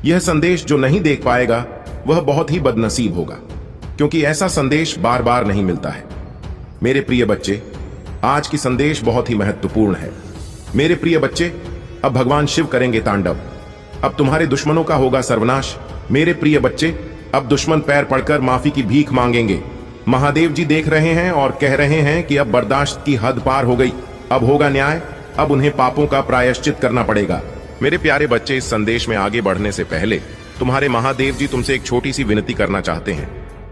यह संदेश जो नहीं देख पाएगा वह बहुत ही बदनसीब होगा, क्योंकि ऐसा संदेश बार बार नहीं मिलता है। मेरे प्रिय बच्चे, आज की संदेश बहुत ही महत्वपूर्ण है। मेरे प्रिय बच्चे, अब भगवान शिव करेंगे तांडव। अब तुम्हारे दुश्मनों का होगा सर्वनाश। मेरे प्रिय बच्चे, अब दुश्मन पैर पड़कर माफी की भीख मांगेंगे। महादेव जी देख रहे हैं और कह रहे हैं कि अब बर्दाश्त की हद पार हो गई, अब होगा न्याय, अब उन्हें पापों का प्रायश्चित करना पड़ेगा। मेरे प्यारे बच्चे, इस संदेश में आगे बढ़ने से पहले तुम्हारे महादेव जी तुमसे एक छोटी सी विनती करना चाहते हैं।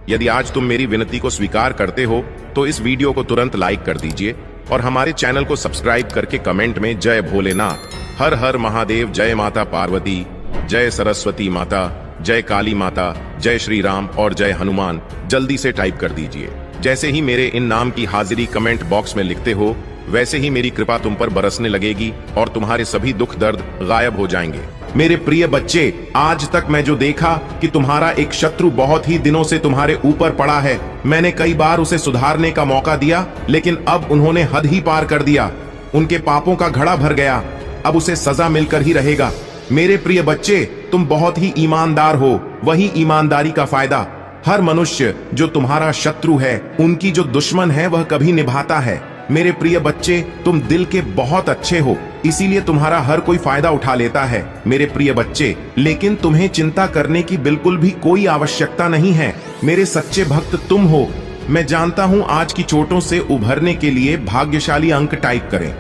यदि आज तुम मेरी विनती को स्वीकार करते हो तो इस वीडियो को तुरंत लाइक कर दीजिए और हमारे चैनल को सब्सक्राइब करके कमेंट में जय भोलेनाथ, हर हर महादेव, जय माता पार्वती, जय सरस्वती माता, जय काली माता, जय श्री राम और जय हनुमान जल्दी से टाइप कर दीजिए। जैसे ही मेरे इन नाम की हाजिरी कमेंट बॉक्स में लिखते हो, वैसे ही मेरी कृपा तुम पर बरसने लगेगी और तुम्हारे सभी दुख दर्द गायब हो जाएंगे। मेरे प्रिय बच्चे, आज तक मैं जो देखा कि तुम्हारा एक शत्रु बहुत ही दिनों से तुम्हारे ऊपर पड़ा है, मैंने कई बार उसे सुधारने का मौका दिया, लेकिन अब उन्होंने हद ही पार कर दिया। उनके पापों का घड़ा भर गया, अब उसे सजा मिलकर ही रहेगा। मेरे प्रिय बच्चे, तुम बहुत ही ईमानदार हो, वही ईमानदारी का फायदा हर मनुष्य जो तुम्हारा शत्रु है, उनकी जो दुश्मन है, वह कभी निभाता है। मेरे प्रिय बच्चे, तुम दिल के बहुत अच्छे हो, इसीलिए तुम्हारा हर कोई फायदा उठा लेता है। मेरे प्रिय बच्चे, लेकिन तुम्हें चिंता करने की बिल्कुल भी कोई आवश्यकता नहीं है। मेरे सच्चे भक्त तुम हो। मैं जानता हूं आज की चोटों से उभरने के लिए भाग्यशाली अंक टाइप करें।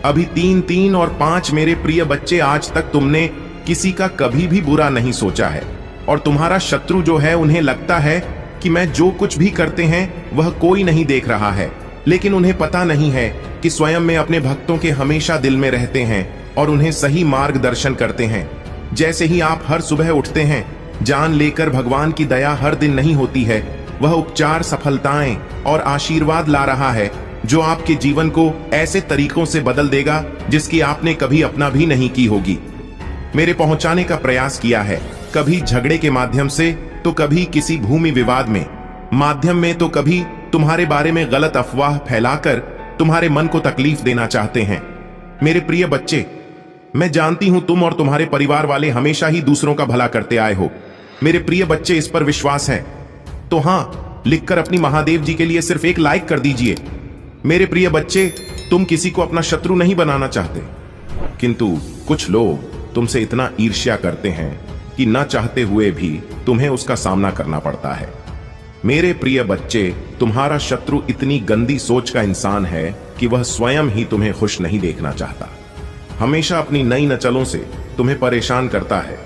अभी 3, 3 और 5। मेरे प्रिय बच्चे, आज तक तुमने किसी का कभी भी बुरा नहीं सोचा है और तुम्हारा शत्रु जो है, उन्हें लगता है कि मैं जो कुछ भी करते हैं वह कोई नहीं देख रहा है, लेकिन उन्हें पता नहीं है कि स्वयं में अपने भक्तों के हमेशा दिल में रहते हैं और उन्हें सही मार्गदर्शन करते हैं। जैसे ही आप हर सुबह उठते हैं, जान लेकर भगवान की दया हर दिन नहीं होती है, वह उपचार, सफलताएं और आशीर्वाद ला रहा है जो आपके जीवन को ऐसे तरीकों से बदल देगा जिसकी आपने कभी अपना भी नहीं की होगी। मेरे पहुंचाने का प्रयास किया है, कभी झगड़े के माध्यम से, तो कभी किसी भूमि विवाद में माध्यम में, तो कभी तुम्हारे बारे में गलत अफवाह फैलाकर तुम्हारे मन को तकलीफ देना चाहते हैं। मेरे प्रिय बच्चे, मैं जानती हूं तुम और तुम्हारे परिवार वाले हमेशा ही दूसरों का भला करते आए हो। मेरे प्रिय बच्चे, इस पर विश्वास है तो हां लिखकर अपनी महादेव जी के लिए सिर्फ एक लाइक कर दीजिए। मेरे प्रिय बच्चे, तुम किसी को अपना शत्रु नहीं बनाना चाहते, किंतु कुछ लोग तुमसे इतना ईर्ष्या करते हैं कि न चाहते हुए भी तुम्हें उसका सामना करना पड़ता है। मेरे प्रिय बच्चे, तुम्हारा शत्रु इतनी गंदी सोच का इंसान है कि वह स्वयं ही तुम्हें खुश नहीं देखना चाहता। हमेशा अपनी नई नचलों से तुम्हें परेशान करता है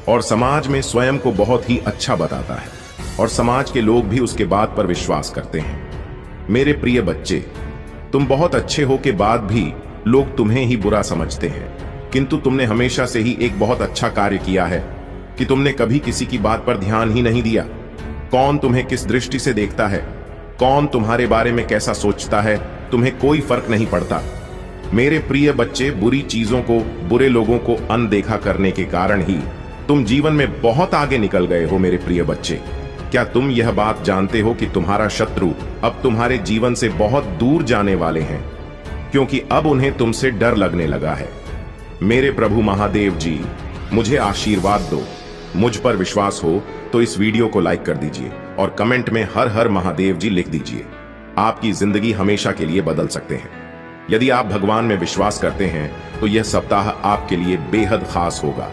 और समाज में स्वयं को बहुत ही अच्छा बताता है और समाज के लोग भी उसके बात पर विश्वास करते हैं। मेरे प्रिय बच्चे, तुम बहुत अच्छे हो के बाद भी लोग तुम्हें ही बुरा समझते हैं, किंतु तुमने हमेशा से ही एक बहुत अच्छा कार्य किया है कि तुमने कभी किसी की बात पर ध्यान ही नहीं दिया। कौन तुम्हें किस दृष्टि से देखता है, कौन तुम्हारे बारे में कैसा सोचता है, तुम्हें कोई फर्क नहीं पड़ता। मेरे प्रिय बच्चे, बुरी चीजों को, बुरे लोगों को अनदेखा करने के कारण ही तुम जीवन में बहुत आगे निकल गए हो। मेरे प्रिय बच्चे, क्या तुम यह बात जानते हो कि तुम्हारा शत्रु अब तुम्हारे जीवन से बहुत दूर जाने वाले हैं, क्योंकि अब उन्हें तुमसे डर लगने लगा है। मेरे प्रभु महादेव जी, मुझे आशीर्वाद दो। मुझ पर विश्वास हो तो इस वीडियो को लाइक कर दीजिए और कमेंट में हर हर महादेव जी लिख दीजिए। आपकी जिंदगी हमेशा के लिए बदल सकते हैं। यदि आप भगवान में विश्वास करते हैं तो यह सप्ताह आपके लिए बेहद खास होगा।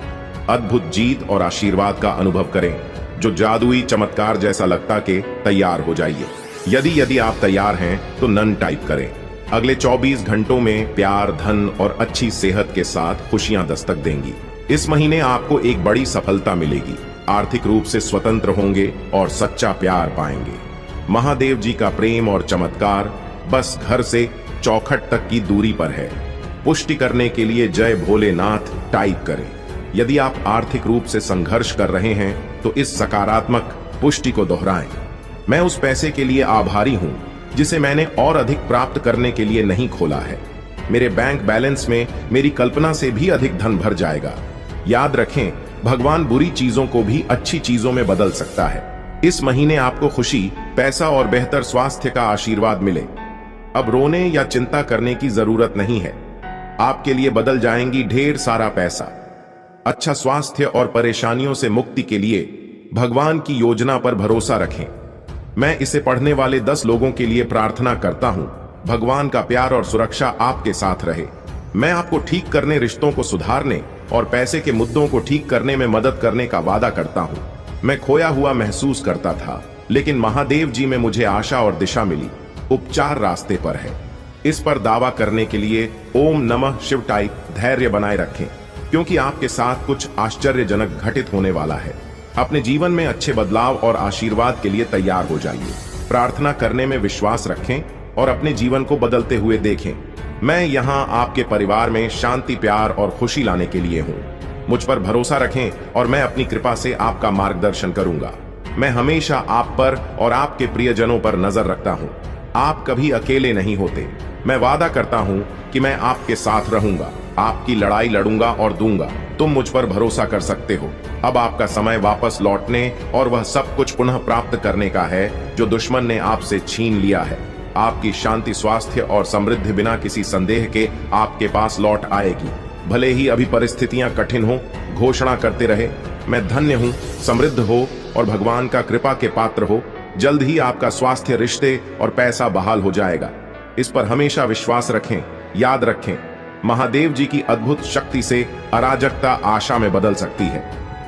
अद्भुत जीत और आशीर्वाद का अनुभव करें जो जादुई चमत्कार जैसा लगता के तैयार हो जाइए। यदि आप तैयार हैं तो नन टाइप करें। अगले 24 घंटों में प्यार, धन और अच्छी सेहत के साथ खुशियां दस्तक देंगी। इस महीने आपको एक बड़ी सफलता मिलेगी। आर्थिक रूप से स्वतंत्र होंगे और सच्चा प्यार पाएंगे। महादेव जी का प्रेम और चमत्कार बस घर से चौखट तक की दूरी पर है। पुष्टि करने के लिए जय भोलेनाथ टाइप करें। यदि आप आर्थिक रूप से संघर्ष कर रहे हैं तो इस सकारात्मक पुष्टि को दोहराएं। मैं उस पैसे के लिए आभारी हूं जिसे मैंने और अधिक प्राप्त करने के लिए नहीं खोला है। मेरे बैंक बैलेंस में मेरी कल्पना से भी अधिक धन भर जाएगा। याद रखें, भगवान बुरी चीजों को भी अच्छी चीजों में बदल सकता है। इस महीने आपको खुशी, पैसा और बेहतर स्वास्थ्य का आशीर्वाद मिले। अब रोने या चिंता करने की जरूरत नहीं है। आपके लिए बदल जाएंगी ढेर सारा पैसा। अच्छा स्वास्थ्य और परेशानियों से मुक्ति के लिए भगवान की योजना पर भरोसा रखें। मैं इसे पढ़ने वाले 10 लोगों के लिए प्रार्थना करता हूं। भगवान का प्यार और सुरक्षा आपके साथ रहे। मैं आपको ठीक करने, रिश्तों को सुधारने और पैसे के मुद्दों को ठीक करने में मदद करने का वादा करता हूं। मैं खोया हुआ महसूस करता था, लेकिन महादेव जी में मुझे आशा और दिशा मिली। उपचार रास्ते पर है। इस पर दावा करने के लिए ओम नमः शिव टाइप धैर्य बनाए रखें, क्योंकि आपके साथ कुछ आश्चर्यजनक घटित होने वाला है। अपने जीवन में अच्छे बदलाव और आशीर्वाद के लिए तैयार हो जाइए। प्रार्थना करने में विश्वास रखें और अपने जीवन को बदलते हुए देखें। मैं यहाँ आपके परिवार में शांति, प्यार और खुशी लाने के लिए हूँ। मुझ पर भरोसा रखें और मैं अपनी कृपा से आपका मार्गदर्शन करूंगा। मैं हमेशा आप पर और आपके प्रियजनों पर नजर रखता हूँ। आप कभी अकेले नहीं होते। मैं वादा करता हूँ कि मैं आपके साथ रहूंगा, आपकी लड़ाई लड़ूंगा और दूंगा। तुम मुझ पर भरोसा कर सकते हो। अब आपका समय वापस लौटने और वह सब कुछ पुनः प्राप्त करने का है जो दुश्मन ने आपसे छीन लिया है। आपकी शांति, स्वास्थ्य और समृद्धि बिना किसी संदेह के आपके पास लौट आएगी। भले ही अभी परिस्थितियां कठिन हो, घोषणा करते रहे, मैं धन्य हूं, समृद्ध हो और भगवान का कृपा के पात्र हो। जल्द ही आपका स्वास्थ्य, रिश्ते और पैसा बहाल हो जाएगा। इस पर हमेशा विश्वास रखें। याद रखें, महादेव जी की अद्भुत शक्ति से अराजकता आशा में बदल सकती है।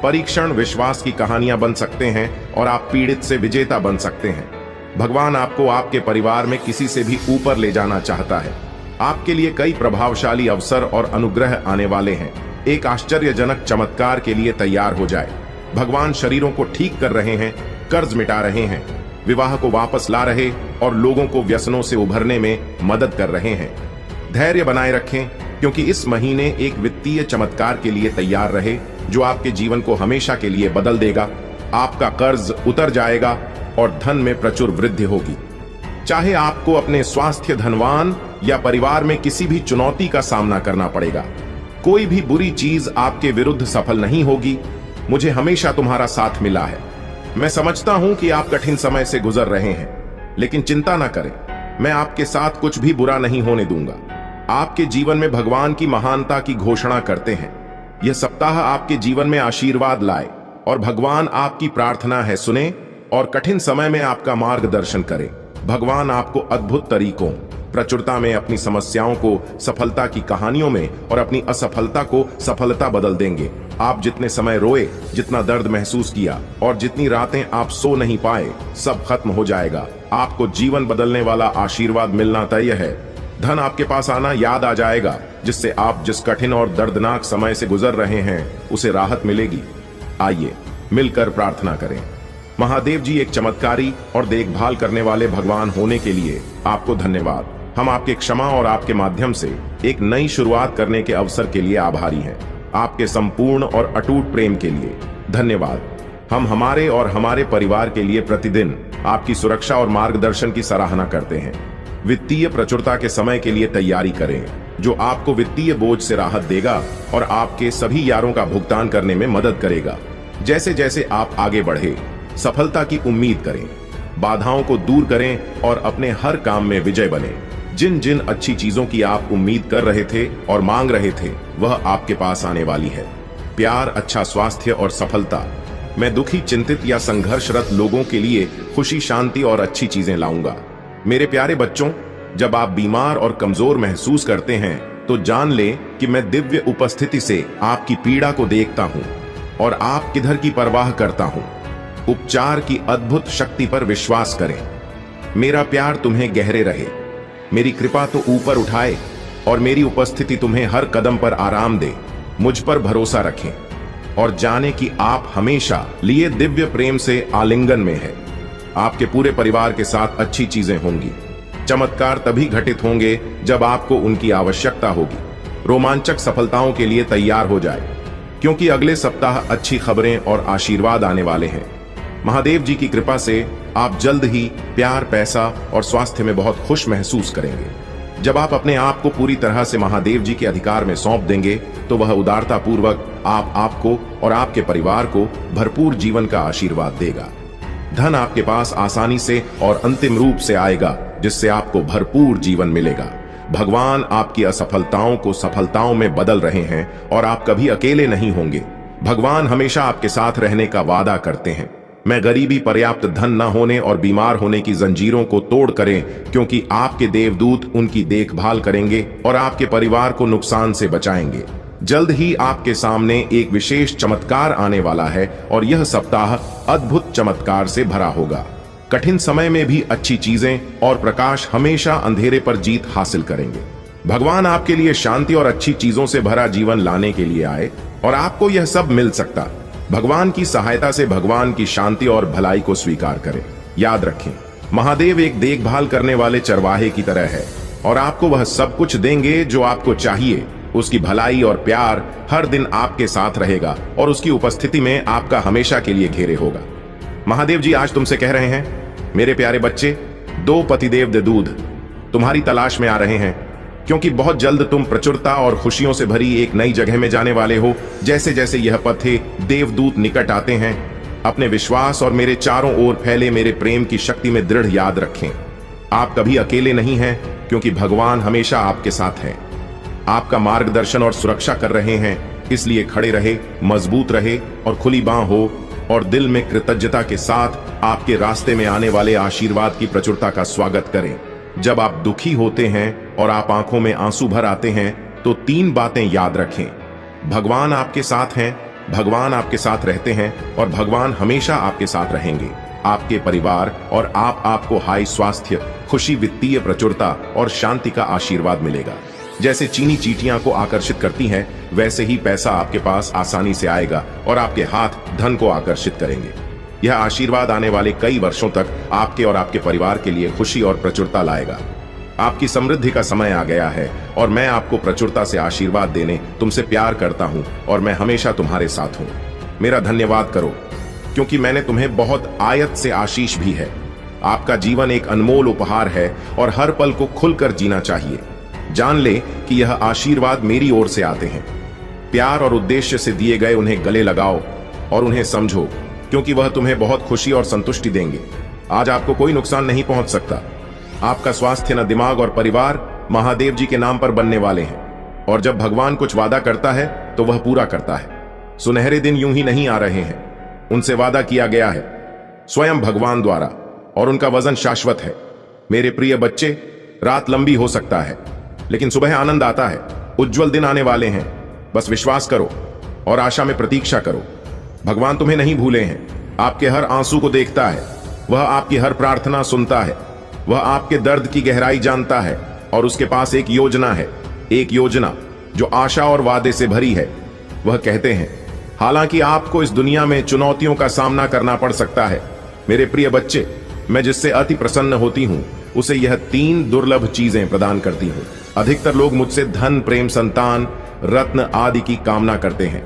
परीक्षण विश्वास की कहानियां बन सकते हैं और आप पीड़ित से विजेता बन सकते हैं। भगवान आपको आपके परिवार में किसी से भी ऊपर ले जाना चाहता है। आपके लिए कई प्रभावशाली अवसर और अनुग्रह आने वाले हैं। एक आश्चर्यजनक चमत्कार के लिए तैयार हो जाए। भगवान शरीरों को ठीक कर रहे हैं, कर्ज मिटा रहे हैं, विवाह को वापस ला रहे और लोगों को व्यसनों से उभरने में मदद कर रहे हैं। धैर्य बनाए रखें, क्योंकि इस महीने एक वित्तीय चमत्कार के लिए तैयार रहे जो आपके जीवन को हमेशा के लिए बदल देगा। आपका कर्ज उतर जाएगा और धन में प्रचुर वृद्धि होगी। चाहे आपको अपने स्वास्थ्य, धनवान या परिवार में किसी भी चुनौती का सामना करना पड़ेगा, कोई भी बुरी चीज आपके विरुद्ध सफल नहीं होगी। मुझे हमेशा तुम्हारा साथ मिला है। मैं समझता हूं कि आप कठिन समय से गुजर रहे हैं, लेकिन चिंता न करें, मैं आपके साथ कुछ भी बुरा नहीं होने दूंगा। आपके जीवन में भगवान की महानता की घोषणा करते हैं। यह सप्ताह आपके जीवन में आशीर्वाद लाए और भगवान आपकी प्रार्थना है सुने और कठिन समय में आपका मार्गदर्शन करें। भगवान आपको अद्भुत तरीकों, प्रचुरता में अपनी समस्याओं को सफलता की कहानियों में और अपनी असफलता को सफलता बदल देंगे। आप जितने समय रोए, जितना दर्द महसूस किया और जितनी रातें आप सो नहीं पाए, सब खत्म हो जाएगा। आपको जीवन बदलने वाला आशीर्वाद मिलना तय है। धन आपके पास आना याद आ जाएगा, जिससे आप जिस कठिन और दर्दनाक समय से गुजर रहे हैं उसे राहत मिलेगी। आइए मिलकर प्रार्थना करें। महादेव जी, एक चमत्कारी और देखभाल करने वाले भगवान होने के लिए आपको धन्यवाद। हम आपके क्षमा और आपके माध्यम से एक नई शुरुआत करने के अवसर के लिए आभारी हैं। आपके संपूर्ण और अटूट प्रेम के लिए धन्यवाद। हम हमारे और हमारे परिवार के लिए प्रतिदिन आपकी सुरक्षा और मार्गदर्शन की सराहना करते हैं। वित्तीय प्रचुरता के समय के लिए तैयारी करें, जो आपको वित्तीय बोझ से राहत देगा और आपके सभी यारों का भुगतान करने में मदद करेगा। जैसे जैसे आप आगे बढ़े, सफलता की उम्मीद करें, बाधाओं को दूर करें और अपने हर काम में विजय बने। जिन जिन अच्छी चीजों की आप उम्मीद कर रहे थे और मांग रहे थे, वह आपके पास आने वाली है। प्यार, अच्छा स्वास्थ्य और सफलता। मैं दुखी, चिंतित या संघर्षरत लोगों के लिए खुशी, शांति और अच्छी चीजें लाऊंगा। मेरे प्यारे बच्चों, जब आप बीमार और कमजोर महसूस करते हैं तो जान लें कि मैं दिव्य उपस्थिति से आपकी पीड़ा को देखता हूं और आप किधर की परवाह करता हूं। उपचार की अद्भुत शक्ति पर विश्वास करें। मेरा प्यार तुम्हें गहरे रहे, मेरी कृपा तो ऊपर उठाए और मेरी उपस्थिति तुम्हें हर कदम पर आराम दे। मुझ पर भरोसा रखें और जाने कि आप हमेशा लिए दिव्य प्रेम से आलिंगन में है। आपके पूरे परिवार के साथ अच्छी चीजें होंगी। चमत्कार तभी घटित होंगे जब आपको उनकी आवश्यकता होगी। रोमांचक सफलताओं के लिए तैयार हो जाए, क्योंकि अगले सप्ताह अच्छी खबरें और आशीर्वाद आने वाले हैं। महादेव जी की कृपा से आप जल्द ही प्यार, पैसा और स्वास्थ्य में बहुत खुश महसूस करेंगे। जब आप अपने आप को पूरी तरह से महादेव जी के अधिकार में सौंप देंगे, तो वह उदारता पूर्वक आपको और आपके परिवार को भरपूर जीवन का आशीर्वाद देगा। धन आपके पास आसानी से और अंतिम रूप से आएगा, जिससे आपको भरपूर जीवन मिलेगा। भगवान आपकी असफलताओं को सफलताओं में बदल रहे हैं और आप कभी अकेले नहीं होंगे। भगवान हमेशा आपके साथ रहने का वादा करते हैं। मैं गरीबी, पर्याप्त धन न होने और बीमार होने की जंजीरों को तोड़ करें, क्योंकि आपके देवदूत उनकी देखभाल करेंगे और आपके परिवार को नुकसान से बचाएंगे। जल्द ही आपके सामने एक विशेष चमत्कार आने वाला है और यह सप्ताह अद्भुत चमत्कार से भरा होगा। कठिन समय में भी अच्छी चीजें और प्रकाश हमेशा अंधेरे पर जीत हासिल करेंगे। भगवान आपके लिए शांति और अच्छी चीजों से भरा जीवन लाने के लिए आए और आपको यह सब मिल सकता। भगवान की सहायता से भगवान की शांति और भलाई को स्वीकार करें। याद रखें, महादेव एक देखभाल करने वाले चरवाहे की तरह है और आपको वह सब कुछ देंगे जो आपको चाहिए। उसकी भलाई और प्यार हर दिन आपके साथ रहेगा और उसकी उपस्थिति में आपका हमेशा के लिए घेरे होगा। महादेव जी आज तुमसे कह रहे हैं, मेरे प्यारे बच्चे, 2 पतिदेव देवदूत तुम्हारी तलाश में आ रहे हैं, क्योंकि बहुत जल्द तुम प्रचुरता और खुशियों से भरी एक नई जगह में जाने वाले हो। जैसे जैसे यह पथे देवदूत निकट आते हैं, अपने विश्वास और मेरे चारों ओर फैले मेरे प्रेम की शक्ति में दृढ़ याद रखें। आप कभी अकेले नहीं हैं, क्योंकि भगवान हमेशा आपके साथ हैं। आपका मार्गदर्शन और सुरक्षा कर रहे हैं। इसलिए खड़े रहे, मजबूत रहे और खुली बांह हो और दिल में कृतज्ञता के साथ आपके रास्ते में आने वाले आशीर्वाद की प्रचुरता का स्वागत करें। जब आप दुखी होते हैं और आप आंखों में आंसू भर आते हैं, तो 3 बातें याद रखें। भगवान आपके साथ हैं, भगवान आपके साथ रहते हैं और भगवान हमेशा आपके साथ रहेंगे। आपके परिवार और आपको हाई स्वास्थ्य, खुशी, वित्तीय प्रचुरता और शांति का आशीर्वाद मिलेगा। जैसे चीनी चींटियां को आकर्षित करती हैं, वैसे ही पैसा आपके पास आसानी से आएगा और आपके हाथ धन को आकर्षित करेंगे। यह आशीर्वाद आने वाले कई वर्षों तक आपके और आपके परिवार के लिए खुशी और प्रचुरता लाएगा। आपकी समृद्धि का समय आ गया है और मैं आपको प्रचुरता से आशीर्वाद देने तुमसे प्यार करता हूं और मैं हमेशा तुम्हारे साथ हूं। मेरा धन्यवाद करो, क्योंकि मैंने तुम्हें बहुत आयत से आशीष भी है। आपका जीवन एक अनमोल उपहार है और हर पल को खुलकर जीना चाहिए। जान ले कि यह आशीर्वाद मेरी ओर से आते हैं। प्यार और उद्देश्य से दिए गए उन्हें गले लगाओ और उन्हें समझो, क्योंकि वह तुम्हें बहुत खुशी और संतुष्टि देंगे। आज आपको कोई नुकसान नहीं पहुंच सकता। आपका स्वास्थ्य, न दिमाग और परिवार महादेव जी के नाम पर बनने वाले हैं और जब भगवान कुछ वादा करता है तो वह पूरा करता है। सुनहरे दिन यूं ही नहीं आ रहे हैं, उनसे वादा किया गया है स्वयं भगवान द्वारा और उनका वजन शाश्वत है। मेरे प्रिय बच्चे, रात लंबी हो सकता है, लेकिन सुबह आनंद आता है। उज्जवल दिन आने वाले हैं। बस विश्वास करो और आशा में प्रतीक्षा करो। भगवान तुम्हें नहीं भूले हैं। आपके हर आंसू को देखता है, वह आपकी हर प्रार्थना सुनता है, वह आपके दर्द की गहराई जानता है और उसके पास एक योजना है, एक योजना जो आशा और वादे से भरी है। वह कहते हैं, हालांकि आपको इस दुनिया में चुनौतियों का सामना करना पड़ सकता है, मेरे प्रिय बच्चे, मैं जिससे अति प्रसन्न होती हूं उसे यह 3 दुर्लभ चीजें प्रदान करती हूं। अधिकतर लोग मुझसे धन, प्रेम, संतान, रत्न आदि की कामना करते हैं,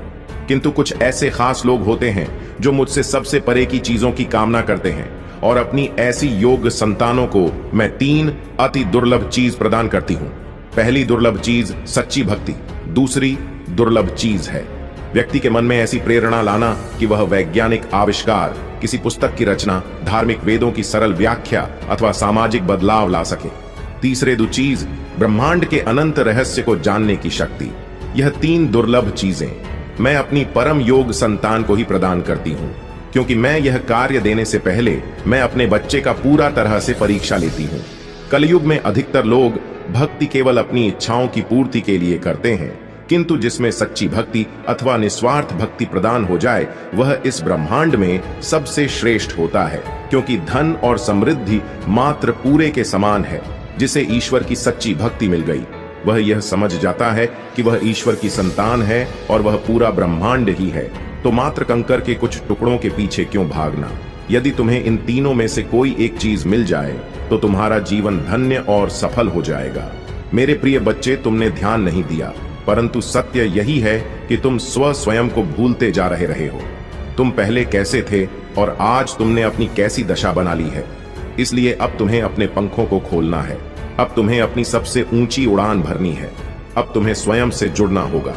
किंतु कुछ ऐसे खास लोग होते हैं जो मुझसे सबसे परे की चीजों की कामना करते हैं और अपनी ऐसी योग्य संतानों को मैं 3 अति दुर्लभ चीज प्रदान करती हूं। पहली दुर्लभ चीज सच्ची भक्ति, दूसरी दुर्लभ चीज है व्यक्ति के मन में ऐसी प्रेरणा लाना कि वह वैज्ञानिक आविष्कार, किसी पुस्तक की रचना, धार्मिक वेदों की सरल व्याख्या अथवा सामाजिक बदलाव ला सके। तीसरे चीज ब्रह्मांड के अनंत रहस्य को जानने की शक्ति। यह 3 दुर्लभ चीजें मैं अपनी परम योग संतान को ही प्रदान करती हूँ, क्योंकि मैं यह कार्य देने से पहले मैं अपने बच्चे का पूरा तरह से परीक्षा लेती हूँ। कलयुग में अधिकतर लोग भक्ति केवल अपनी इच्छाओं की पूर्ति के लिए करते हैं, किंतु जिसमें सच्ची भक्ति अथवा निस्वार्थ भक्ति प्रदान हो जाए वह इस ब्रह्मांड में सबसे श्रेष्ठ होता है, क्योंकि धन और समृद्धि मात्र पूरे के समान है। जिसे ईश्वर की सच्ची भक्ति मिल गई वह यह समझ जाता है कि वह ईश्वर की संतान है और वह पूरा ब्रह्मांड ही है, तो मात्र कंकर के कुछ टुकड़ों के पीछे क्यों भागना। यदि तुम्हें इन तीनों में से कोई एक चीज मिल जाए तो तुम्हारा जीवन धन्य और सफल हो जाएगा। मेरे प्रिय बच्चे, तुमने ध्यान नहीं दिया, परंतु सत्य यही है कि तुम स्वयं को भूलते जा रहे हो। तुम पहले कैसे थे और आज तुमने अपनी कैसी दशा बना ली है। इसलिए अब तुम्हें अपने पंखों को खोलना है। अब तुम्हें अपनी सबसे ऊंची उड़ान भरनी है। अब तुम्हें स्वयं से जुड़ना होगा।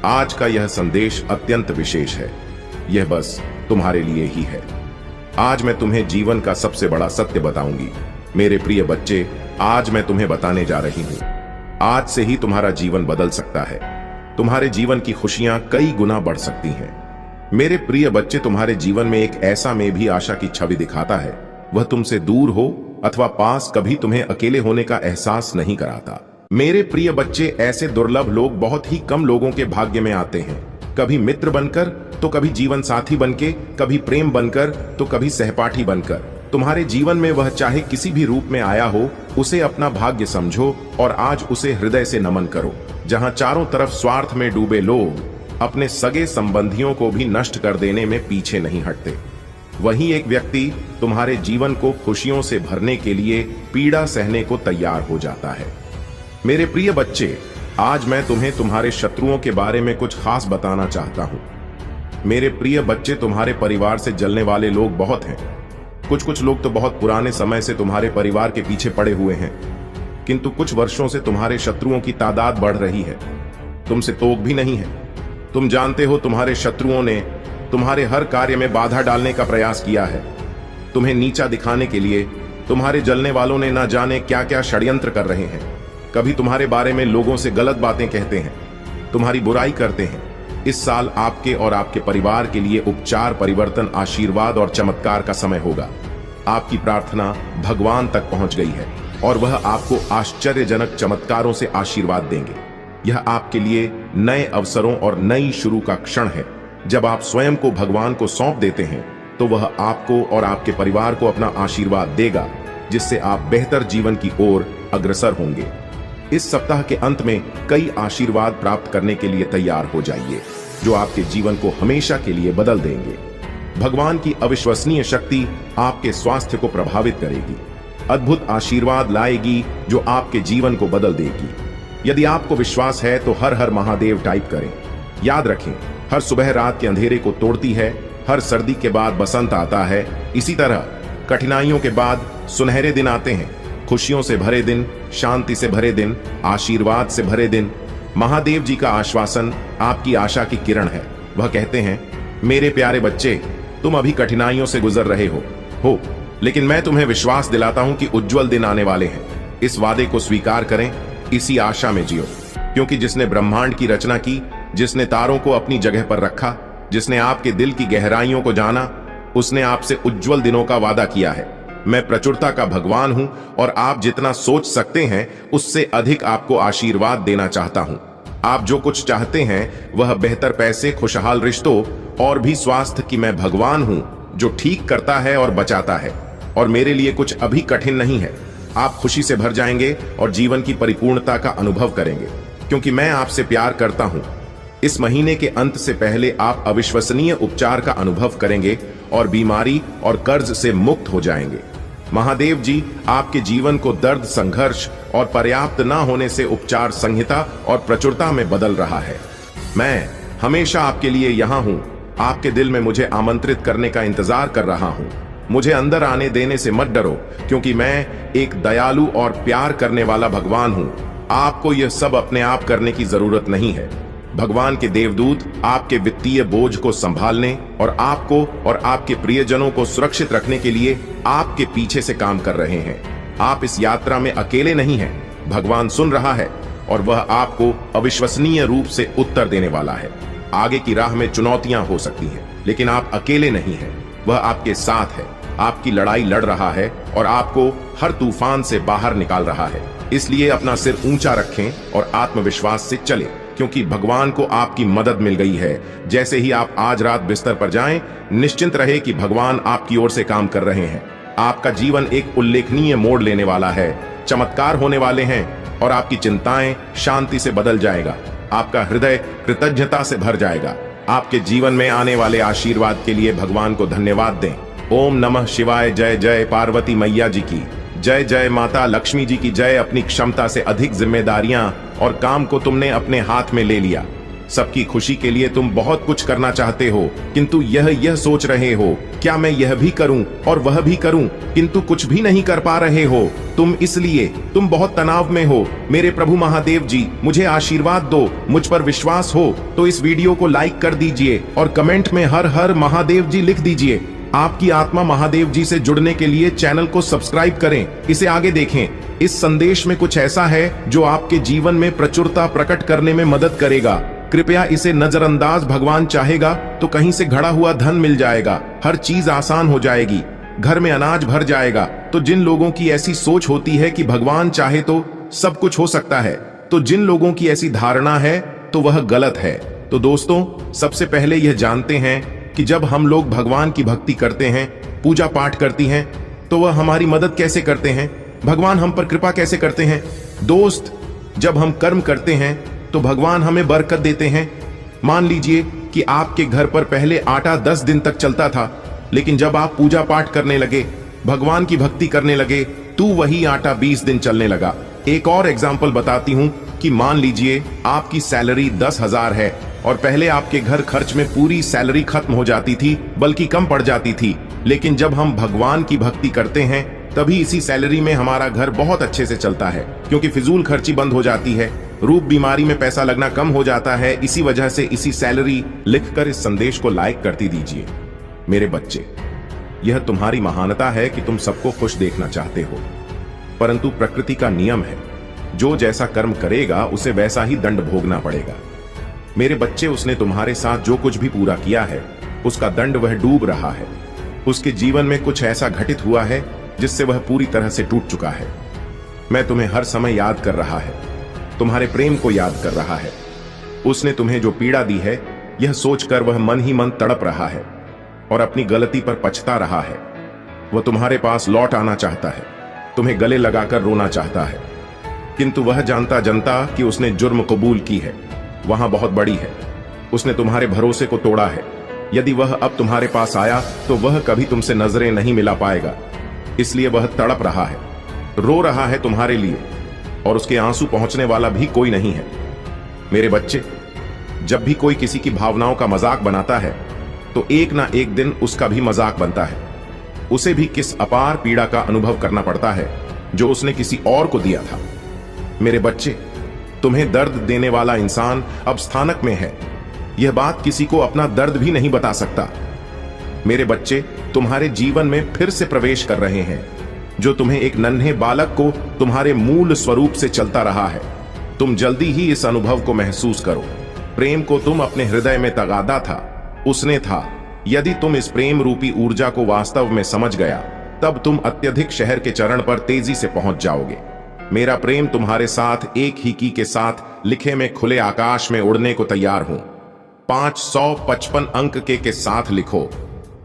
आज का यह संदेश अत्यंत विशेष है। यह बस तुम्हारे लिए ही है। आज मैं तुम्हें जीवन का सबसे बड़ा सत्य बताऊंगी। मेरे प्रिय बच्चे, आज मैं तुम्हें बताने जा रही हूं आज से ही तुम्हारा जीवन बदल सकता है। तुम्हारे जीवन की खुशियां कई गुना बढ़ सकती हैं। मेरे प्रिय बच्चे, तुम्हारे जीवन में एक ऐसा में भी आशा की छवि दिखाता है। वह तुमसे दूर हो अथवा पास, कभी तुम्हें अकेले होने का एहसास नहीं कराता। मेरे प्रिय बच्चे, ऐसे दुर्लभ लोग बहुत ही कम लोगों के भाग्य में आते हैं। कभी मित्र बनकर, तो कभी जीवन साथी बनके, कभी प्रेम बनकर, तो कभी सहपाठी बनकर। तुम्हारे जीवन में वह चाहे किसी भी रूप में आया हो, उसे अपना भाग्य समझो और आज उसे हृदय से नमन करो। जहां चारों तरफ स्वार्थ में डूबे लोग अपने सगे संबंधियों को भी नष्ट कर देने में पीछे नहीं हटते, वहीं एक व्यक्ति तुम्हारे जीवन को खुशियों से भरने के लिए पीड़ा सहने को तैयार हो जाता है। मेरे प्रिय बच्चे, आज मैं तुम्हें तुम्हारे शत्रुओं के बारे में कुछ खास बताना चाहता हूं। मेरे प्रिय बच्चे, तुम्हारे परिवार से जलने वाले लोग बहुत हैं। कुछ लोग तो बहुत पुराने समय से तुम्हारे परिवार के पीछे पड़े हुए हैं, किंतु कुछ वर्षों से तुम्हारे शत्रुओं की तादाद बढ़ रही है। तुमसे तोक भी नहीं है। तुम जानते हो, तुम्हारे शत्रुओं ने तुम्हारे हर कार्य में बाधा डालने का प्रयास किया है। तुम्हें नीचा दिखाने के लिए तुम्हारे जलने वालों ने न जाने क्या क्या षड्यंत्र कर रहे हैं। कभी तुम्हारे बारे में लोगों से गलत बातें कहते हैं, तुम्हारी बुराई करते हैं। इस साल आपके और आपके परिवार के लिए उपचार, परिवर्तन, आशीर्वाद और चमत्कार का समय होगा। आपकी प्रार्थना भगवान तक पहुंच गई है और वह आपको आश्चर्यजनक चमत्कारों से आशीर्वाद देंगे। यह आपके लिए नए अवसरों और नई शुरू का क्षण है। जब आप स्वयं को भगवान को सौंप देते हैं, तो वह आपको और आपके परिवार को अपना आशीर्वाद देगा, जिससे आप बेहतर जीवन की ओर अग्रसर होंगे। इस सप्ताह के अंत में कई आशीर्वाद प्राप्त करने के लिए तैयार हो जाइए, जो आपके जीवन को हमेशा के लिए बदल देंगे। भगवान की अविश्वसनीय शक्ति आपके स्वास्थ्य को प्रभावित करेगी, अद्भुत आशीर्वाद लाएगी जो आपके जीवन को बदल देगी। यदि आपको विश्वास है तो हर हर महादेव टाइप करें। याद रखें, हर सुबह रात के अंधेरे को तोड़ती है, हर सर्दी के बाद बसंत आता है। इसी तरह कठिनाइयों के बाद सुनहरे दिन आते हैं। खुशियों से भरे दिन, शांति से भरे दिन, आशीर्वाद से भरे दिन। महादेव जी का आश्वासन आपकी आशा की किरण है। वह कहते हैं, मेरे प्यारे बच्चे, तुम अभी कठिनाइयों से गुजर रहे हो, लेकिन मैं तुम्हें विश्वास दिलाता हूं कि उज्जवल दिन आने वाले हैं। इस वादे को स्वीकार करें, इसी आशा में जियो, क्योंकि जिसने ब्रह्मांड की रचना की, जिसने तारों को अपनी जगह पर रखा, जिसने आपके दिल की गहराइयों को जाना, उसने आपसे उज्जवल दिनों का वादा किया है। मैं प्रचुरता का भगवान हूं और आप जितना सोच सकते हैं उससे अधिक आपको आशीर्वाद देना चाहता हूं। आप जो कुछ चाहते हैं वह बेहतर पैसे, खुशहाल रिश्तों और भी स्वास्थ्य की मैं भगवान हूं जो ठीक करता है और बचाता है, और मेरे लिए कुछ अभी कठिन नहीं है। आप खुशी से भर जाएंगे और जीवन की परिपूर्णता का अनुभव करेंगे, क्योंकि मैं आपसे प्यार करता हूं। इस महीने के अंत से पहले आप अविश्वसनीय उपचार का अनुभव करेंगे और बीमारी और कर्ज से मुक्त हो जाएंगे। महादेव जी आपके जीवन को दर्द, संघर्ष और पर्याप्त न होने से उपचार, संहिता और प्रचुरता में बदल रहा है। मैं हमेशा आपके लिए यहाँ हूँ। आपके दिल में मुझे आमंत्रित करने का इंतजार कर रहा हूँ। मुझे अंदर आने देने से मत डरो, क्योंकि मैं एक दयालु और प्यार करने वाला भगवान हूँ। आपको यह सब अपने आप करने की जरूरत नहीं है। भगवान के देवदूत आपके वित्तीय बोझ को संभालने और आपको और आपके प्रियजनों को सुरक्षित रखने के लिए आपके पीछे से काम कर रहे हैं। आप इस यात्रा में अकेले नहीं हैं। भगवान सुन रहा है और वह आपको अविश्वसनीय रूप से उत्तर देने वाला है। आगे की राह में चुनौतियां हो सकती हैं, लेकिन आप अकेले नहीं हैं। वह आपके साथ है, आपकी लड़ाई लड़ रहा है और आपको हर तूफान से बाहर निकाल रहा है। इसलिए अपना सिर ऊंचा रखें और आत्मविश्वास से चलें, क्योंकि भगवान को आपकी मदद मिल गई है। जैसे ही आप आज रात बिस्तर पर जाएं, निश्चिंत रहे कि भगवान आपकी ओर से काम कर रहे हैं। आपका जीवन एक उल्लेखनीय मोड़ लेने वाला है। चमत्कार होने वाले हैं और आपकी चिंताएं शांति से बदल जाएगा। आपका हृदय कृतज्ञता से भर जाएगा। आपके जीवन में आने वाले आशीर्वाद के लिए भगवान को धन्यवाद दें। ओम नमः शिवाय। जय जय पार्वती मैया जी की जय, जय माता लक्ष्मी जी की जय। अपनी क्षमता से अधिक जिम्मेदारियां और काम को तुमने अपने हाथ में ले लिया। सबकी खुशी के लिए तुम बहुत कुछ करना चाहते हो, किंतु यह सोच रहे हो, क्या मैं यह भी करूं और वह भी करूं, किंतु कुछ भी नहीं कर पा रहे हो। तुम बहुत तनाव में हो। मेरे प्रभु महादेव जी, मुझे आशीर्वाद दो। मुझ पर विश्वास हो तो इस वीडियो को लाइक कर दीजिए और कमेंट में हर हर महादेव जी लिख दीजिए। आपकी आत्मा महादेव जी से जुड़ने के लिए चैनल को सब्सक्राइब करें, इसे आगे देखें। इस संदेश में कुछ ऐसा है जो आपके जीवन में प्रचुरता प्रकट करने में मदद करेगा। कृपया इसे नजरअंदाज। भगवान चाहेगा तो कहीं से घड़ा हुआ धन मिल जाएगा, हर चीज आसान हो जाएगी, घर में अनाज भर जाएगा। तो जिन लोगों की ऐसी सोच होती है कि भगवान चाहे तो सब कुछ हो सकता है, तो जिन लोगों की ऐसी धारणा है तो वह गलत है। तो दोस्तों, सबसे पहले यह जानते हैं कि जब हम लोग भगवान की भक्ति करते हैं, पूजा पाठ करती हैं, तो वह हमारी मदद कैसे करते हैं, भगवान हम पर कृपा कैसे करते हैं। दोस्त, जब हम कर्म करते हैं तो भगवान हमें बरकत देते हैं। मान लीजिए कि आपके घर पर पहले आटा 10 दिन तक चलता था, लेकिन जब आप पूजा पाठ करने लगे, भगवान की भक्ति करने लगे, तो वही आटा 20 दिन चलने लगा। एक और एग्जाम्पल बताती हूं कि मान लीजिए आपकी सैलरी 10,000 है और पहले आपके घर खर्च में पूरी सैलरी खत्म हो जाती थी, बल्कि कम पड़ जाती थी। लेकिन जब हम भगवान की भक्ति करते हैं, तभी इसी सैलरी में हमारा घर बहुत अच्छे से चलता है, क्योंकि फिजूल खर्ची बंद हो जाती है, रूप बीमारी में पैसा लगना कम हो जाता है। इसी वजह से इसी सैलरी लिखकर इस संदेश को लाइक करती दीजिए। मेरे बच्चे, यह तुम्हारी महानता है कि तुम सबको खुश देखना चाहते हो, परंतु प्रकृति का नियम है, जो जैसा कर्म करेगा उसे वैसा ही दंड भोगना पड़ेगा। मेरे बच्चे, उसने तुम्हारे साथ जो कुछ भी पूरा किया है, उसका दंड वह डूब रहा है। उसके जीवन में कुछ ऐसा घटित हुआ है जिससे वह पूरी तरह से टूट चुका है। मैं तुम्हें हर समय याद कर रहा है, तुम्हारे प्रेम को याद कर रहा है। उसने तुम्हें जो पीड़ा दी है, यह सोचकर वह मन ही मन तड़प रहा है और अपनी गलती पर पछता रहा है। वह तुम्हारे पास लौट आना चाहता है, तुम्हें गले लगाकर रोना चाहता है, किंतु वह जानता जनता कि उसने जुर्म कबूल की है, वहां बहुत बड़ी है। उसने तुम्हारे भरोसे को तोड़ा है। यदि वह अब तुम्हारे पास आया तो वह कभी तुमसे नजरें नहीं मिला पाएगा, इसलिए वह तड़प रहा है, रो रहा है तुम्हारे लिए, और उसके आंसू पहुंचने वाला भी कोई नहीं है। मेरे बच्चे, जब भी कोई किसी की भावनाओं का मजाक बनाता है, तो एक ना एक दिन उसका भी मजाक बनता है। उसे भी किस अपार पीड़ा का अनुभव करना पड़ता है जो उसने किसी और को दिया था। मेरे बच्चे, तुम्हें दर्द देने वाला इंसान अब स्थानक में है, यह बात किसी को अपना दर्द भी नहीं बता सकता। मेरे बच्चे तुम्हारे जीवन में फिर से प्रवेश कर रहे हैं, जो तुम्हें एक नन्हे बालक को तुम्हारे मूल स्वरूप से चलता रहा है। तुम जल्दी ही इस अनुभव को महसूस करो। प्रेम को तुम अपने हृदय में तगादा था, उसने था। यदि तुम इस प्रेम रूपी ऊर्जा को वास्तव में समझ गया, तब तुम अत्यधिक शहर के चरण पर तेजी से पहुंच जाओगे। मेरा प्रेम तुम्हारे साथ एक ही की के साथ लिखे में खुले आकाश में उड़ने को तैयार हूं। 555 अंक के साथ लिखो,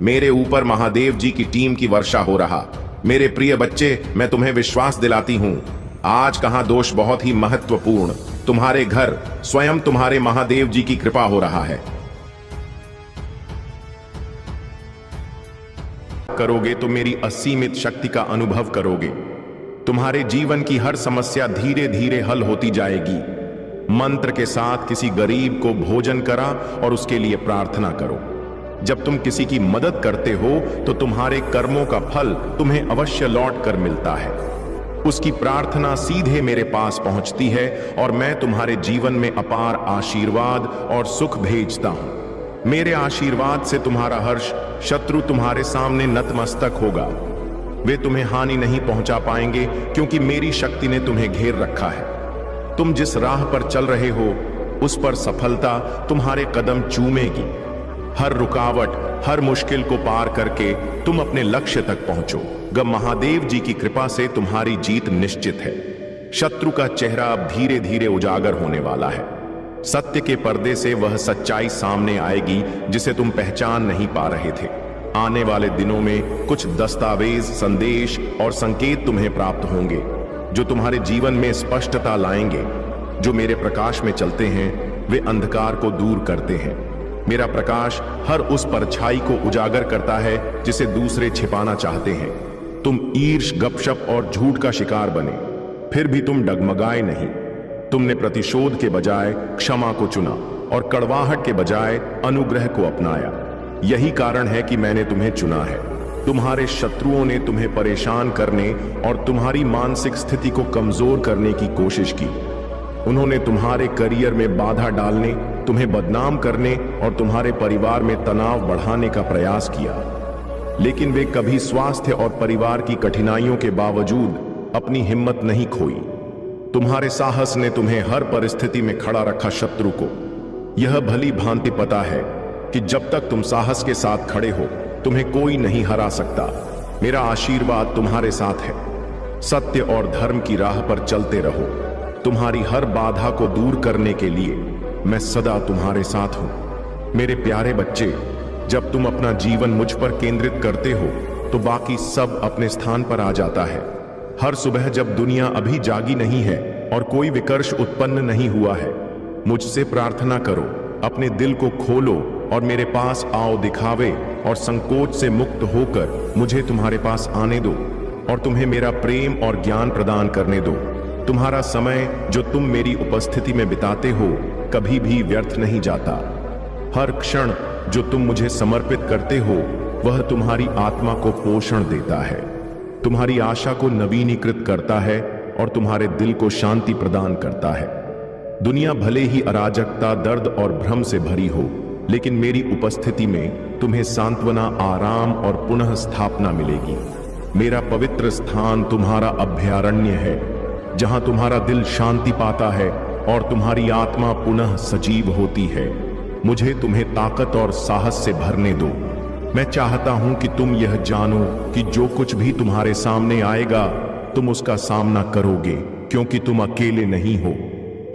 मेरे ऊपर महादेव जी की टीम की वर्षा हो रहा। मेरे प्रिय बच्चे, मैं तुम्हें विश्वास दिलाती हूं, आज कहां दोष बहुत ही महत्वपूर्ण, तुम्हारे घर स्वयं तुम्हारे महादेव जी की कृपा हो रहा है। करोगे तो मेरी असीमित शक्ति का अनुभव करोगे। तुम्हारे जीवन की हर समस्या धीरे धीरे हल होती जाएगी। मंत्र के साथ किसी गरीब को भोजन करा और उसके लिए प्रार्थना करो। जब तुम किसी की मदद करते हो तो तुम्हारे कर्मों का फल तुम्हें अवश्य लौट कर मिलता है। उसकी प्रार्थना सीधे मेरे पास पहुंचती है और मैं तुम्हारे जीवन में अपार आशीर्वाद और सुख भेजता हूं। मेरे आशीर्वाद से तुम्हारा हर्ष शत्रु तुम्हारे सामने नतमस्तक होगा। वे तुम्हें हानि नहीं पहुंचा पाएंगे, क्योंकि मेरी शक्ति ने तुम्हें घेर रखा है। तुम जिस राह पर चल रहे हो, उस पर सफलता तुम्हारे कदम चूमेगी। हर रुकावट, हर मुश्किल को पार करके तुम अपने लक्ष्य तक पहुंचो। महादेव जी की कृपा से तुम्हारी जीत निश्चित है। शत्रु का चेहरा अब धीरे धीरे उजागर होने वाला है। सत्य के पर्दे से वह सच्चाई सामने आएगी जिसे तुम पहचान नहीं पा रहे थे। आने वाले दिनों में कुछ दस्तावेज, संदेश और संकेत तुम्हें प्राप्त होंगे जो तुम्हारे जीवन में स्पष्टता लाएंगे। जो मेरे प्रकाश में चलते हैं वे अंधकार को दूर करते हैं। मेरा प्रकाश हर उस परछाई को उजागर करता है जिसे दूसरे छिपाना चाहते हैं। तुम ईर्ष, गपशप और झूठ का शिकार बने, फिर भी तुम डगमगाए नहीं। तुमने प्रतिशोध के बजाय क्षमा को चुना और कड़वाहट के बजाय अनुग्रह को अपनाया। यही कारण है कि मैंने तुम्हें चुना है। तुम्हारे शत्रुओं ने तुम्हें परेशान करने और तुम्हारी मानसिक स्थिति को कमजोर करने की कोशिश की। उन्होंने तुम्हारे करियर में बाधा डालने, तुम्हें बदनाम करने और तुम्हारे परिवार में तनाव बढ़ाने का प्रयास किया। लेकिन वे कभी स्वास्थ्य और परिवार की कठिनाइयों के बावजूद अपनी हिम्मत नहीं खोई। तुम्हारे साहस ने तुम्हें हर परिस्थिति में खड़ा रखा। शत्रु को यह भली भांति पता है कि जब तक तुम साहस के साथ खड़े हो, तुम्हें कोई नहीं हरा सकता। मेरा आशीर्वाद तुम्हारे साथ है। सत्य और धर्म की राह पर चलते रहो। तुम्हारी हर बाधा को दूर करने के लिए मैं सदा तुम्हारे साथ हूं। मेरे प्यारे बच्चे, जब तुम अपना जीवन मुझ पर केंद्रित करते हो तो बाकी सब अपने स्थान पर आ जाता है। हर सुबह जब दुनिया अभी जागी नहीं है और कोई विकर्ष उत्पन्न नहीं हुआ है, मुझसे प्रार्थना करो, अपने दिल को खोलो और मेरे पास आओ। दिखावे और संकोच से मुक्त होकर मुझे तुम्हारे पास आने दो और तुम्हें मेरा प्रेम और ज्ञान प्रदान करने दो। तुम्हारा समय जो तुम मेरी उपस्थिति में बिताते हो कभी भी व्यर्थ नहीं जाता। हर क्षण जो तुम मुझे समर्पित करते हो वह तुम्हारी आत्मा को पोषण देता है, तुम्हारी आशा को नवीनीकृत करता है और तुम्हारे दिल को शांति प्रदान करता है। दुनिया भले ही अराजकता, दर्द और भ्रम से भरी हो, लेकिन मेरी उपस्थिति में तुम्हें सांत्वना, आराम और पुनः स्थापना मिलेगी। मेरा पवित्र स्थान तुम्हारा अभयारण्य है, जहां तुम्हारा दिल शांति पाता है और तुम्हारी आत्मा पुनः सजीव होती है। मुझे तुम्हें ताकत और साहस से भरने दो। मैं चाहता हूं कि तुम यह जानो कि जो कुछ भी तुम्हारे सामने आएगा तुम उसका सामना करोगे, क्योंकि तुम अकेले नहीं हो।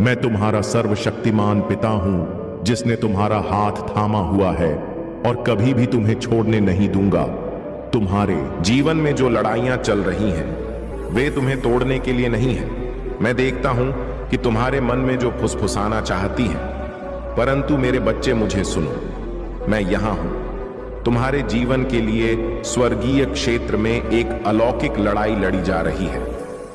मैं तुम्हारा सर्वशक्तिमान पिता हूं जिसने तुम्हारा हाथ थामा हुआ है और कभी भी तुम्हें छोड़ने नहीं दूंगा। तुम्हारे जीवन में जो लड़ाइयां चल रही हैं वे तुम्हें तोड़ने के लिए नहीं है। मैं देखता हूं कि तुम्हारे मन में जो फुसफुसाना चाहती है, परंतु मेरे बच्चे मुझे सुनो, मैं यहां हूं। तुम्हारे जीवन के लिए स्वर्गीय क्षेत्र में एक अलौकिक लड़ाई लड़ी जा रही है।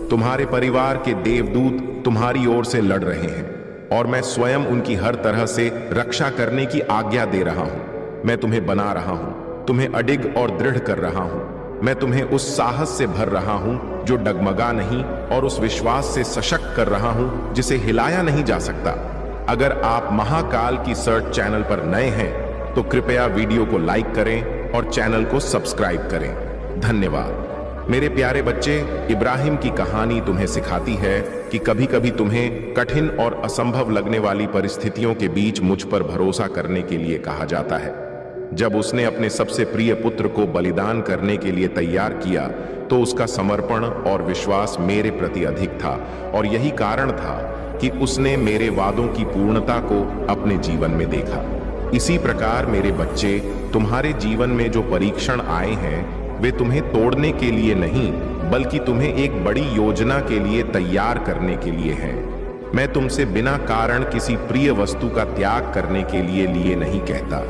तुम्हारे परिवार के देवदूत तुम्हारी ओर से लड़ रहे हैं और मैं स्वयं उनकी हर तरह से रक्षा करने की आज्ञा दे रहा हूं। मैं तुम्हें बना रहा हूं, तुम्हें अडिग और दृढ़ कर रहा हूं। मैं तुम्हें उस साहस से भर रहा हूं जो डगमगा नहीं और उस विश्वास से सशक्त कर रहा हूं जिसे हिलाया नहीं जा सकता। अगर आप महाकाल की सर्च चैनल पर नए हैं तो कृपया वीडियो को लाइक करें और चैनल को सब्सक्राइब करें। धन्यवाद। मेरे प्यारे बच्चे, इब्राहिम की कहानी तुम्हें सिखाती है कि कभी कभी तुम्हें कठिन और असंभव लगने वाली परिस्थितियों के बीच मुझ पर भरोसा करने के लिए कहा जाता है। जब उसने अपने सबसे प्रिय पुत्र को बलिदान करने के लिए तैयार किया तो उसका समर्पण और विश्वास मेरे प्रति अधिक था और यही कारण था कि उसने मेरे वादों की पूर्णता को अपने जीवन में देखा। इसी प्रकार मेरे बच्चे, तुम्हारे जीवन में जो परीक्षण आए हैं वे तुम्हें तोड़ने के लिए नहीं बल्कि तुम्हें एक बड़ी योजना के लिए तैयार करने के लिए हैं। मैं तुमसे बिना कारण किसी प्रिय वस्तु का त्याग करने के लिए नहीं कहता।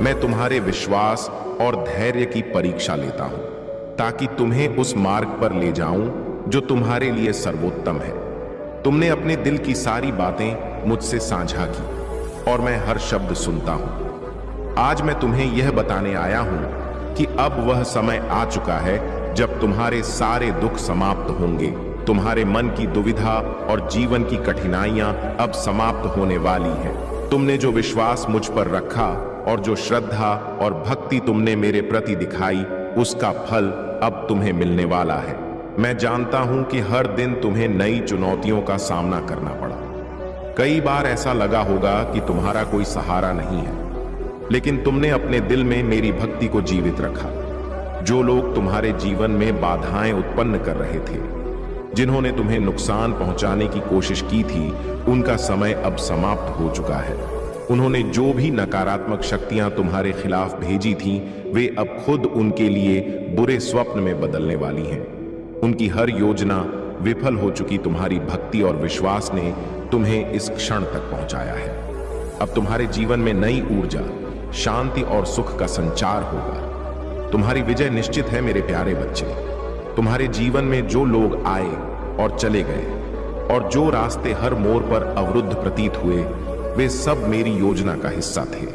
मैं तुम्हारे विश्वास और धैर्य की परीक्षा लेता हूं ताकि तुम्हें उस मार्ग पर ले जाऊं जो तुम्हारे लिए सर्वोत्तम है। तुमने अपने दिल की सारी बातें मुझसे साझा की और मैं हर शब्द सुनता हूं। आज मैं तुम्हें यह बताने आया हूं कि अब वह समय आ चुका है जब तुम्हारे सारे दुख समाप्त होंगे। तुम्हारे मन की दुविधा और जीवन की कठिनाइयां अब समाप्त होने वाली हैं। तुमने जो विश्वास मुझ पर रखा और जो श्रद्धा और भक्ति तुमने मेरे प्रति दिखाई, उसका फल अब तुम्हें मिलने वाला है। मैं जानता हूं कि हर दिन तुम्हें नई चुनौतियों का सामना करना पड़ा। कई बार ऐसा लगा होगा कि तुम्हारा कोई सहारा नहीं है, लेकिन तुमने अपने दिल में मेरी भक्ति को जीवित रखा। जो लोग तुम्हारे जीवन में बाधाएं उत्पन्न कर रहे थे, जिन्होंने तुम्हें नुकसान पहुंचाने की कोशिश की थी, उनका समय अब समाप्त हो चुका है। उन्होंने जो भी नकारात्मक शक्तियां तुम्हारे खिलाफ भेजी थीं, वे अब खुद उनके लिए बुरे स्वप्न में बदलने वाली हैं। उनकी हर योजना विफल हो चुकी तुम्हारी भक्ति और विश्वास ने तुम्हें इस क्षण तक पहुंचाया है। अब तुम्हारे जीवन में नई ऊर्जा, शांति और सुख का संचार होगा। तुम्हारी विजय निश्चित है मेरे प्यारे बच्चे। तुम्हारे जीवन में जो लोग आए और चले गए और जो रास्ते हर मोड़ पर अवरुद्ध प्रतीत हुए, वे सब मेरी योजना का हिस्सा थे।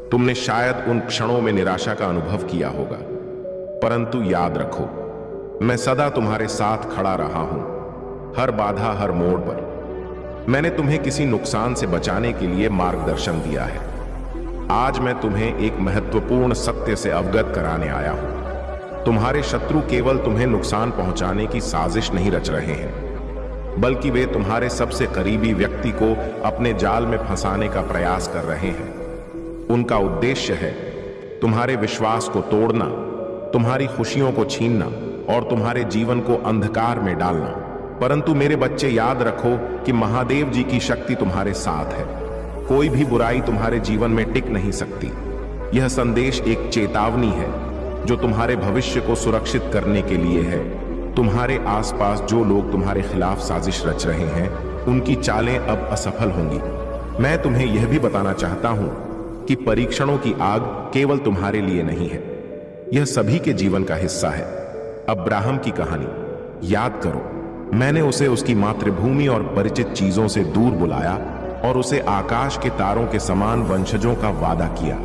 तुमने शायद उन क्षणों में निराशा का अनुभव किया होगा, परंतु याद रखो, मैं सदा तुम्हारे साथ खड़ा रहा हूं, हर बाधा, हर मोड़ पर। मैंने तुम्हें किसी नुकसान से बचाने के लिए मार्गदर्शन दिया है। आज मैं तुम्हें एक महत्वपूर्ण सत्य से अवगत कराने आया हूं। तुम्हारे शत्रु केवल तुम्हें नुकसान पहुंचाने की साजिश नहीं रच रहे हैं, बल्कि वे तुम्हारे सबसे करीबी व्यक्ति को अपने जाल में फंसाने का प्रयास कर रहे हैं। उनका उद्देश्य है तुम्हारे विश्वास को तोड़ना, तुम्हारी खुशियों को छीनना और तुम्हारे जीवन को अंधकार में डालना। परंतु मेरे बच्चे, याद रखो कि महादेव जी की शक्ति तुम्हारे साथ है। कोई भी बुराई तुम्हारे जीवन में टिक नहीं सकती। यह संदेश एक चेतावनी है जो तुम्हारे भविष्य को सुरक्षित करने के लिए है। तुम्हारे आसपास जो लोग तुम्हारे खिलाफ साजिश रच रहे हैं, उनकी चालें अब असफल होंगी। मैं तुम्हें यह भी बताना चाहता हूं कि परीक्षणों की आग केवल तुम्हारे लिए नहीं है, यह सभी के जीवन का हिस्सा है। अब्राहम की कहानी याद करो। मैंने उसे उसकी मातृभूमि और परिचित चीजों से दूर बुलाया और उसे आकाश के तारों के समान वंशजों का वादा किया।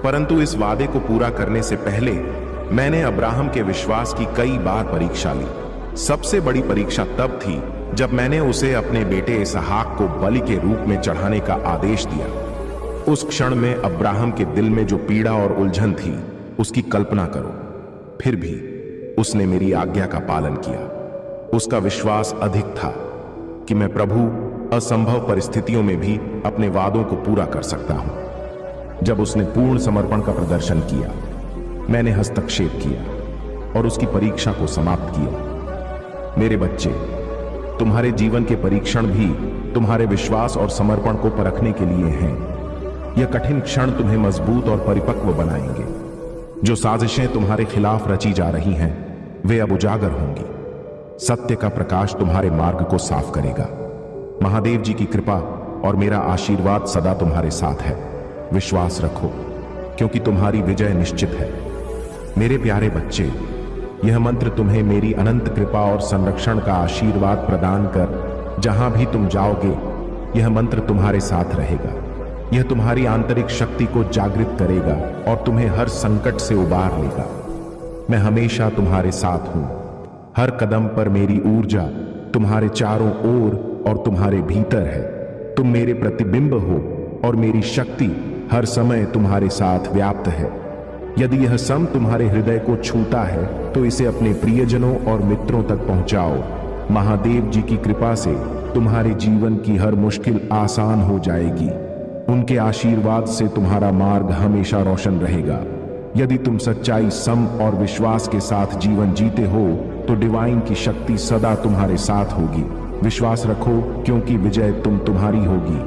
परंतु इस वादे को पूरा करने से पहले मैंने अब्राहम के विश्वास की कई बार परीक्षा ली। सबसे बड़ी परीक्षा तब थी जब मैंने उसे अपने बेटे इसहाक को बलि के रूप में चढ़ाने का आदेश दिया। उस क्षण में अब्राहम के दिल में जो पीड़ा और उलझन थी, उसकी कल्पना करो। फिर भी उसने मेरी आज्ञा का पालन किया। उसका विश्वास अधिक था कि मैं प्रभु असंभव परिस्थितियों में भी अपने वादों को पूरा कर सकता हूं। जब उसने पूर्ण समर्पण का प्रदर्शन किया, मैंने हस्तक्षेप किया और उसकी परीक्षा को समाप्त किया। मेरे बच्चे, तुम्हारे जीवन के परीक्षण भी तुम्हारे विश्वास और समर्पण को परखने के लिए हैं। यह कठिन क्षण तुम्हें मजबूत और परिपक्व बनाएंगे। जो साजिशें तुम्हारे खिलाफ रची जा रही हैं, वे अब उजागर होंगी। सत्य का प्रकाश तुम्हारे मार्ग को साफ करेगा। महादेव जी की कृपा और मेरा आशीर्वाद सदा तुम्हारे साथ है। विश्वास रखो, क्योंकि तुम्हारी विजय निश्चित है। मेरे प्यारे बच्चे, यह मंत्र तुम्हें मेरी अनंत कृपा और संरक्षण का आशीर्वाद प्रदान कर जहां भी तुम जाओगे, यह मंत्र तुम्हारे साथ रहेगा। यह तुम्हारी आंतरिक शक्ति को जागृत करेगा और तुम्हें हर संकट से उबार लेगा। मैं हमेशा तुम्हारे साथ हूं। हर कदम पर मेरी ऊर्जा तुम्हारे चारों ओर और तुम्हारे भीतर है। तुम मेरे प्रतिबिंब हो और मेरी शक्ति हर समय तुम्हारे साथ व्याप्त है। यदि यह सम तुम्हारे हृदय को छूता है तो इसे अपने प्रियजनों और मित्रों तक पहुंचाओ। महादेव जी की कृपा से तुम्हारे जीवन की हर मुश्किल आसान हो जाएगी। उनके आशीर्वाद से तुम्हारा मार्ग हमेशा रोशन रहेगा। यदि तुम सच्चाई, सम और विश्वास के साथ जीवन जीते हो तो डिवाइन की शक्ति सदा तुम्हारे साथ होगी। विश्वास रखो, क्योंकि विजय तुम्हारी होगी।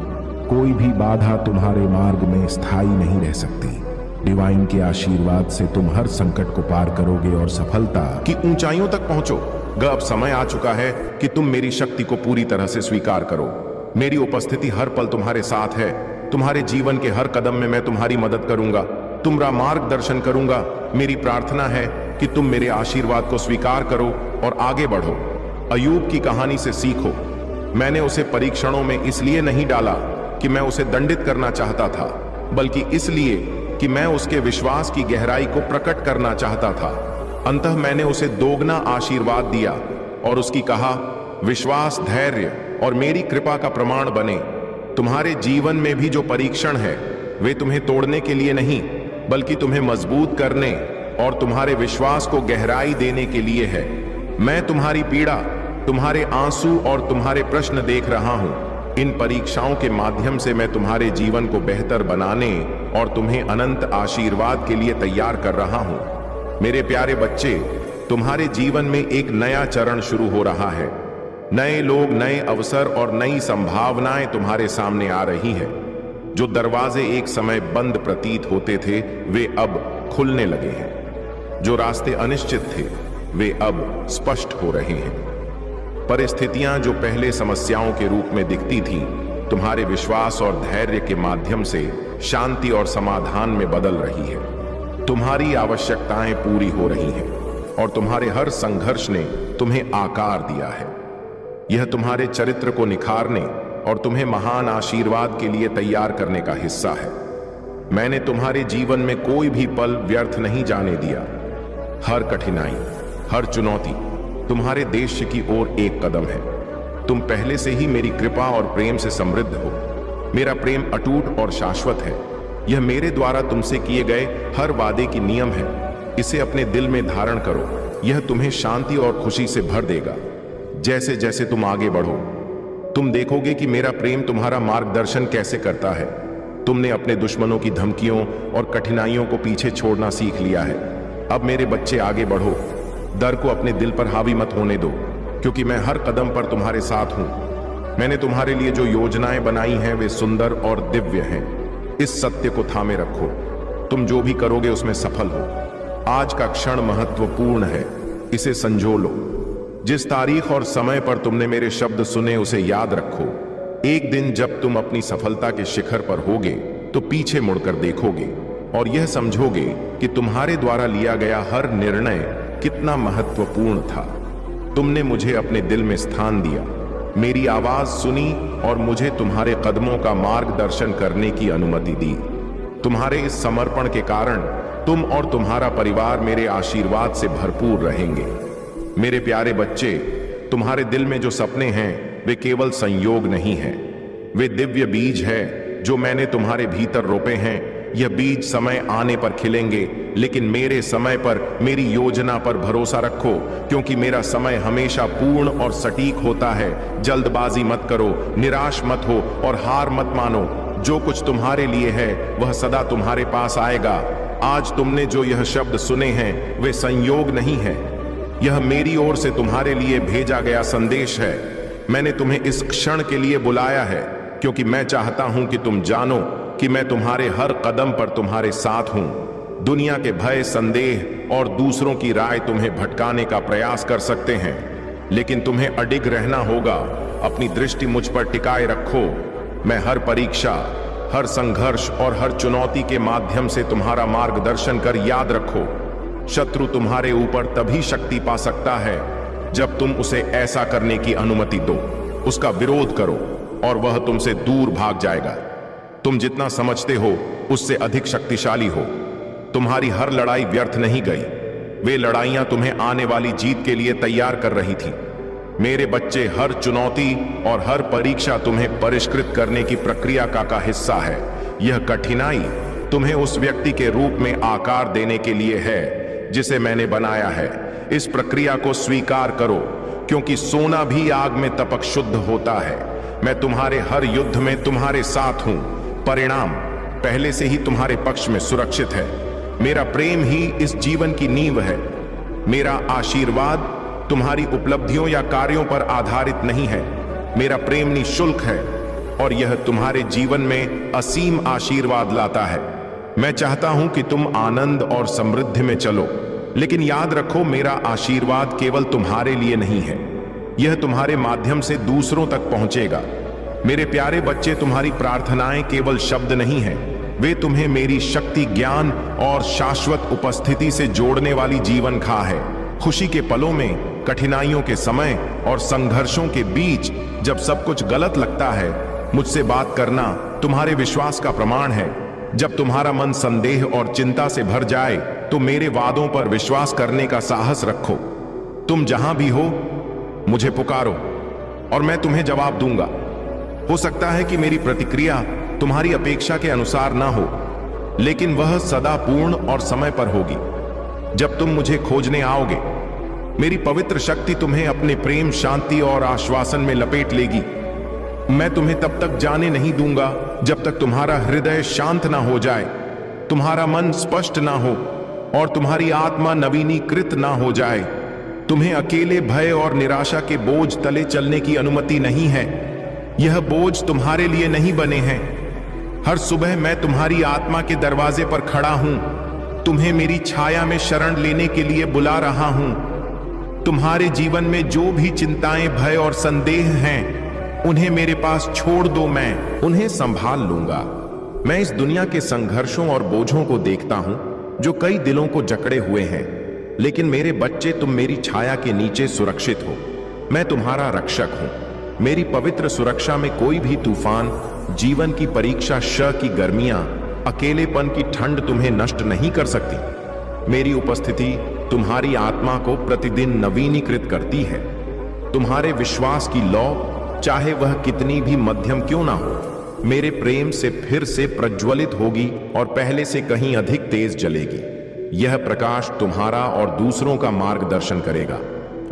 कोई भी बाधा तुम्हारे मार्ग में स्थायी नहीं रह सकती। डिवाइन के आशीर्वाद से तुम हर संकट को पार करोगे और सफलता की ऊंचाइयों तक पहुंचो। अब समय आ चुका है कि तुम मेरी शक्ति को पूरी तरह से स्वीकार करो। मेरी उपस्थिति हर पल तुम्हारे साथ है। तुम्हारे जीवन के हर कदम में मैं तुम्हारी मदद करूंगा, तुम्हारा मार्गदर्शन करूंगा। मेरी प्रार्थना है कि तुम मेरे आशीर्वाद को स्वीकार करो और आगे बढ़ो। अय्यूब की कहानी से सीखो। मैंने उसे परीक्षणों में इसलिए नहीं डाला कि मैं उसे दंडित करना चाहता था, बल्कि इसलिए कि मैं उसके विश्वास की गहराई को प्रकट करना चाहता था। अंततः मैंने उसे दोगुना आशीर्वाद दिया और उसकी कहा, विश्वास, धैर्य और मेरी कृपा का प्रमाण बने। तुम्हारे जीवन में भी जो परीक्षण है, वे तुम्हें तोड़ने के लिए नहीं, बल्कि तुम्हें मजबूत करने और तुम्हारे विश्वास को गहराई देने के लिए है। मैं तुम्हारी पीड़ा, तुम्हारे आंसू और तुम्हारे प्रश्न देख रहा हूं। इन परीक्षाओं के माध्यम से मैं तुम्हारे जीवन को बेहतर बनाने और तुम्हें अनंत आशीर्वाद के लिए तैयार कर रहा हूं। मेरे प्यारे बच्चे, तुम्हारे जीवन में एक नया चरण शुरू हो रहा है। नए लोग, नए अवसर और नई संभावनाएं तुम्हारे सामने आ रही है। जो दरवाजे एक समय बंद प्रतीत होते थे, वे अब खुलने लगे हैं। जो रास्ते अनिश्चित थे, वे अब स्पष्ट हो रहे हैं। परिस्थितियां जो पहले समस्याओं के रूप में दिखती थीं, तुम्हारे विश्वास और धैर्य के माध्यम से शांति और समाधान में बदल रही है। तुम्हारी आवश्यकताएं पूरी हो रही हैं और तुम्हारे हर संघर्ष ने तुम्हें आकार दिया है। यह तुम्हारे चरित्र को निखारने और तुम्हें महान आशीर्वाद के लिए तैयार करने का हिस्सा है। मैंने तुम्हारे जीवन में कोई भी पल व्यर्थ नहीं जाने दिया। हर कठिनाई, हर चुनौती तुम्हारे देश की ओर एक कदम है। तुम पहले से ही मेरी कृपा और प्रेम से समृद्ध हो। मेरा प्रेम अटूट और शाश्वत है। यह मेरे द्वारा तुमसे किए गए हर वादे की नियम है। इसे अपने दिल में धारण करो। यह तुम्हें शांति और खुशी से भर देगा। जैसे जैसे तुम आगे बढ़ो, तुम देखोगे कि मेरा प्रेम तुम्हारा मार्गदर्शन कैसे करता है। तुमने अपने दुश्मनों की धमकियों और कठिनाइयों को पीछे छोड़ना सीख लिया है। अब मेरे बच्चे आगे बढ़ो। डर को अपने दिल पर हावी मत होने दो, क्योंकि मैं हर कदम पर तुम्हारे साथ हूं। मैंने तुम्हारे लिए जो योजनाएं बनाई हैं वे सुंदर और दिव्य हैं। इस सत्य को थामे रखो। तुम जो भी करोगे उसमें सफल हो। आज का क्षण महत्वपूर्ण है, इसे संजो लो। जिस तारीख और समय पर तुमने मेरे शब्द सुने उसे याद रखो। एक दिन जब तुम अपनी सफलता के शिखर पर होगे तो पीछे मुड़कर देखोगे और यह समझोगे कि तुम्हारे द्वारा लिया गया हर निर्णय कितना महत्वपूर्ण था। तुमने मुझे अपने दिल में स्थान दिया, मेरी आवाज सुनी और मुझे तुम्हारे कदमों का मार्गदर्शन करने की अनुमति दी। तुम्हारे इस समर्पण के कारण तुम और तुम्हारा परिवार मेरे आशीर्वाद से भरपूर रहेंगे। मेरे प्यारे बच्चे, तुम्हारे दिल में जो सपने हैं वे केवल संयोग नहीं हैं, वे दिव्य बीज है जो मैंने तुम्हारे भीतर रोपे हैं। यह बीज समय आने पर खिलेंगे, लेकिन मेरे समय पर, मेरी योजना पर भरोसा रखो, क्योंकि मेरा समय हमेशा पूर्ण और सटीक होता है। जल्दबाजी मत करो, निराश मत हो और हार मत मानो। जो कुछ तुम्हारे लिए है वह सदा तुम्हारे पास आएगा। आज तुमने जो यह शब्द सुने हैं वे संयोग नहीं है, यह मेरी ओर से तुम्हारे लिए भेजा गया संदेश है। मैंने तुम्हें इस क्षण के लिए बुलाया है, क्योंकि मैं चाहता हूं कि तुम जानो कि मैं तुम्हारे हर कदम पर तुम्हारे साथ हूं। दुनिया के भय, संदेह और दूसरों की राय तुम्हें भटकाने का प्रयास कर सकते हैं, लेकिन तुम्हें अडिग रहना होगा। अपनी दृष्टि मुझ पर टिकाए रखो। मैं हर परीक्षा, हर संघर्ष और हर चुनौती के माध्यम से तुम्हारा मार्गदर्शन कर। याद रखो, शत्रु तुम्हारे ऊपर तभी शक्ति पा सकता है जब तुम उसे ऐसा करने की अनुमति दो। उसका विरोध करो और वह तुमसे दूर भाग जाएगा। तुम जितना समझते हो उससे अधिक शक्तिशाली हो। तुम्हारी हर लड़ाई व्यर्थ नहीं गई। वे लड़ाइयां तुम्हें आने वाली जीत के लिए तैयार कर रही थी। मेरे बच्चे, हर चुनौती और हर परीक्षा तुम्हें परिष्कृत करने की प्रक्रिया का हिस्सा है। यह कठिनाई तुम्हें उस व्यक्ति के रूप में आकार देने के लिए है जिसे मैंने बनाया है। इस प्रक्रिया को स्वीकार करो, क्योंकि सोना भी आग में तपक शुद्ध होता है। मैं तुम्हारे हर युद्ध में तुम्हारे साथ हूं। परिणाम पहले से ही तुम्हारे पक्ष में सुरक्षित है। मेरा प्रेम ही इस जीवन की नींव है। मेरा आशीर्वाद तुम्हारी उपलब्धियों या कार्यों पर आधारित नहीं है। मेरा प्रेम निःशुल्क है और यह तुम्हारे जीवन में असीम आशीर्वाद लाता है। मैं चाहता हूं कि तुम आनंद और समृद्धि में चलो, लेकिन याद रखो, मेरा आशीर्वाद केवल तुम्हारे लिए नहीं है, यह तुम्हारे माध्यम से दूसरों तक पहुंचेगा। मेरे प्यारे बच्चे, तुम्हारी प्रार्थनाएं केवल शब्द नहीं हैं, वे तुम्हें मेरी शक्ति, ज्ञान और शाश्वत उपस्थिति से जोड़ने वाली जीवन खा है। खुशी के पलों में, कठिनाइयों के समय और संघर्षों के बीच जब सब कुछ गलत लगता है, मुझसे बात करना तुम्हारे विश्वास का प्रमाण है। जब तुम्हारा मन संदेह और चिंता से भर जाए तो मेरे वादों पर विश्वास करने का साहस रखो। तुम जहां भी हो मुझे पुकारो और मैं तुम्हें जवाब दूंगा। हो सकता है कि मेरी प्रतिक्रिया तुम्हारी अपेक्षा के अनुसार ना हो, लेकिन वह सदा पूर्ण और समय पर होगी। जब तुम मुझे खोजने आओगे, मेरी पवित्र शक्ति तुम्हें अपने प्रेम, शांति और आश्वासन में लपेट लेगी। मैं तुम्हें तब तक जाने नहीं दूंगा जब तक तुम्हारा हृदय शांत ना हो जाए, तुम्हारा मन स्पष्ट ना हो और तुम्हारी आत्मा नवीनीकृत ना हो जाए। तुम्हें अकेले भय और निराशा के बोझ तले चलने की अनुमति नहीं है। यह बोझ तुम्हारे लिए नहीं बने हैं। हर सुबह मैं तुम्हारी आत्मा के दरवाजे पर खड़ा हूं, तुम्हें मेरी छाया में शरण लेने के लिए बुला रहा हूं। तुम्हारे जीवन में जो भी चिंताएं, भय और संदेह हैं, उन्हें मेरे पास छोड़ दो, मैं उन्हें संभाल लूंगा। मैं इस दुनिया के संघर्षों और बोझों को देखता हूं जो कई दिलों को जकड़े हुए हैं, लेकिन मेरे बच्चे, तुम मेरी छाया के नीचे सुरक्षित हो। मैं तुम्हारा रक्षक हूं। मेरी पवित्र सुरक्षा में कोई भी तूफान, जीवन की परीक्षा, की गर्मियां, अकेलेपन की ठंड तुम्हें नष्ट नहीं कर सकती। मेरी उपस्थिति तुम्हारी आत्मा को प्रतिदिन नवीनीकृत करती है। तुम्हारे विश्वास की लौ, चाहे वह कितनी भी मध्यम क्यों ना हो, मेरे प्रेम से फिर से प्रज्वलित होगी और पहले से कहीं अधिक तेज जलेगी। यह प्रकाश तुम्हारा और दूसरों का मार्गदर्शन करेगा,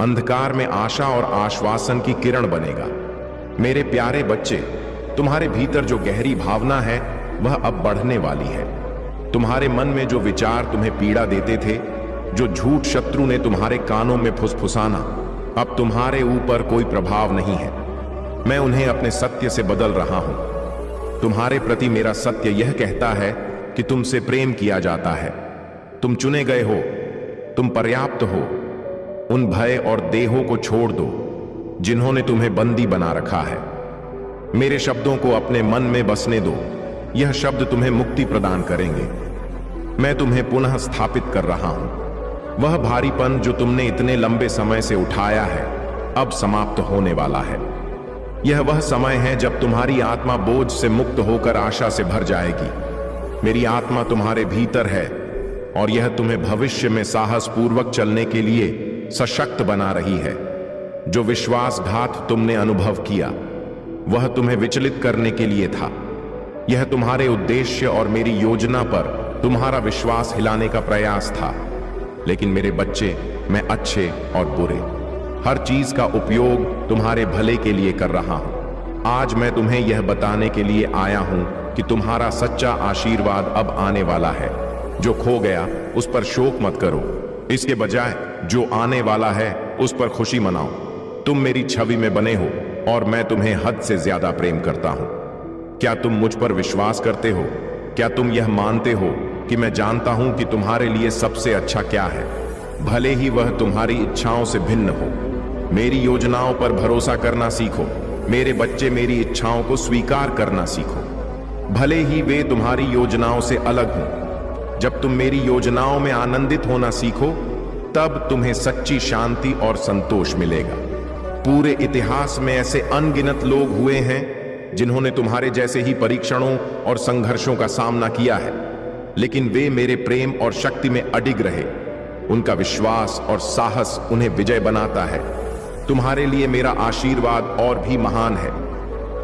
अंधकार में आशा और आश्वासन की किरण बनेगा। मेरे प्यारे बच्चे, तुम्हारे भीतर जो गहरी भावना है वह अब बढ़ने वाली है। तुम्हारे मन में जो विचार तुम्हें पीड़ा देते थे, जो झूठ शत्रु ने तुम्हारे कानों में फुसफुसाना, अब तुम्हारे ऊपर कोई प्रभाव नहीं है। मैं उन्हें अपने सत्य से बदल रहा हूं। तुम्हारे प्रति मेरा सत्य यह कहता है कि तुमसे प्रेम किया जाता है, तुम चुने गए हो, तुम पर्याप्त हो। उन भय और देहों को छोड़ दो जिन्होंने तुम्हें बंदी बना रखा है। मेरे शब्दों को अपने मन में बसने दो, यह शब्द तुम्हें मुक्ति प्रदान करेंगे। मैं तुम्हें पुनः स्थापित कर रहा हूं। वह भारीपन जो तुमने इतने लंबे समय से उठाया है अब समाप्त होने वाला है। यह वह समय है जब तुम्हारी आत्मा बोझ से मुक्त होकर आशा से भर जाएगी। मेरी आत्मा तुम्हारे भीतर है और यह तुम्हें भविष्य में साहस पूर्वक चलने के लिए सशक्त बना रही है। जो विश्वासघात तुमने अनुभव किया वह तुम्हें विचलित करने के लिए था। यह तुम्हारे उद्देश्य और मेरी योजना पर तुम्हारा विश्वास हिलाने का प्रयास था। लेकिन मेरे बच्चे, मैं अच्छे और बुरे हर चीज का उपयोग तुम्हारे भले के लिए कर रहा हूं। आज मैं तुम्हें यह बताने के लिए आया हूं कि तुम्हारा सच्चा आशीर्वाद अब आने वाला है। जो खो गया उस पर शोक मत करो, इसके बजाय जो आने वाला है उस पर खुशी मनाओ। तुम मेरी छवि में बने हो और मैं तुम्हें हद से ज्यादा प्रेम करता हूं। क्या तुम मुझ पर विश्वास करते हो? क्या तुम यह मानते हो कि मैं जानता हूं कि तुम्हारे लिए सबसे अच्छा क्या है, भले ही वह तुम्हारी इच्छाओं से भिन्न हो? मेरी योजनाओं पर भरोसा करना सीखो। मेरे बच्चे, मेरी इच्छाओं को स्वीकार करना सीखो, भले ही वे तुम्हारी योजनाओं से अलग हों। जब तुम मेरी योजनाओं में आनंदित होना सीखो, तब तुम्हें सच्ची शांति और संतोष मिलेगा। पूरे इतिहास में ऐसे अनगिनत लोग हुए हैं जिन्होंने तुम्हारे जैसे ही परीक्षणों और संघर्षों का सामना किया है, लेकिन वे मेरे प्रेम और शक्ति में अडिग रहे। उनका विश्वास और साहस उन्हें विजय बनाता है। तुम्हारे लिए मेरा आशीर्वाद और भी महान है।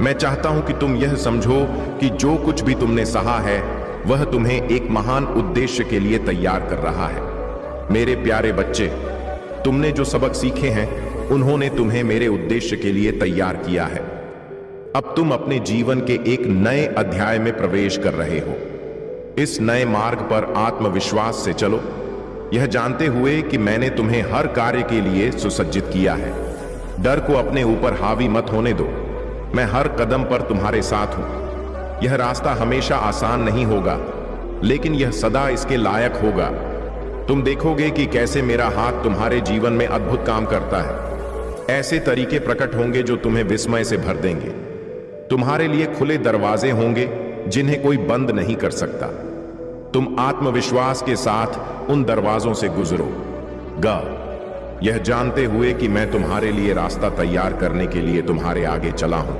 मैं चाहता हूं कि तुम यह समझो कि जो कुछ भी तुमने सहा है वह तुम्हें एक महान उद्देश्य के लिए तैयार कर रहा है। मेरे प्यारे बच्चे, तुमने जो सबक सीखे हैं उन्होंने तुम्हें मेरे उद्देश्य के लिए तैयार किया है। अब तुम अपने जीवन के एक नए अध्याय में प्रवेश कर रहे हो। इस नए मार्ग पर आत्मविश्वास से चलो, यह जानते हुए कि मैंने तुम्हें हर कार्य के लिए सुसज्जित किया है। डर को अपने ऊपर हावी मत होने दो। मैं हर कदम पर तुम्हारे साथ हूं। यह रास्ता हमेशा आसान नहीं होगा, लेकिन यह सदा इसके लायक होगा। तुम देखोगे कि कैसे मेरा हाथ तुम्हारे जीवन में अद्भुत काम करता है। ऐसे तरीके प्रकट होंगे जो तुम्हें विस्मय से भर देंगे। तुम्हारे लिए खुले दरवाजे होंगे जिन्हें कोई बंद नहीं कर सकता। तुम आत्मविश्वास के साथ उन दरवाजों से गुजरोगा, यह जानते हुए कि मैं तुम्हारे लिए रास्ता तैयार करने के लिए तुम्हारे आगे चला हूं।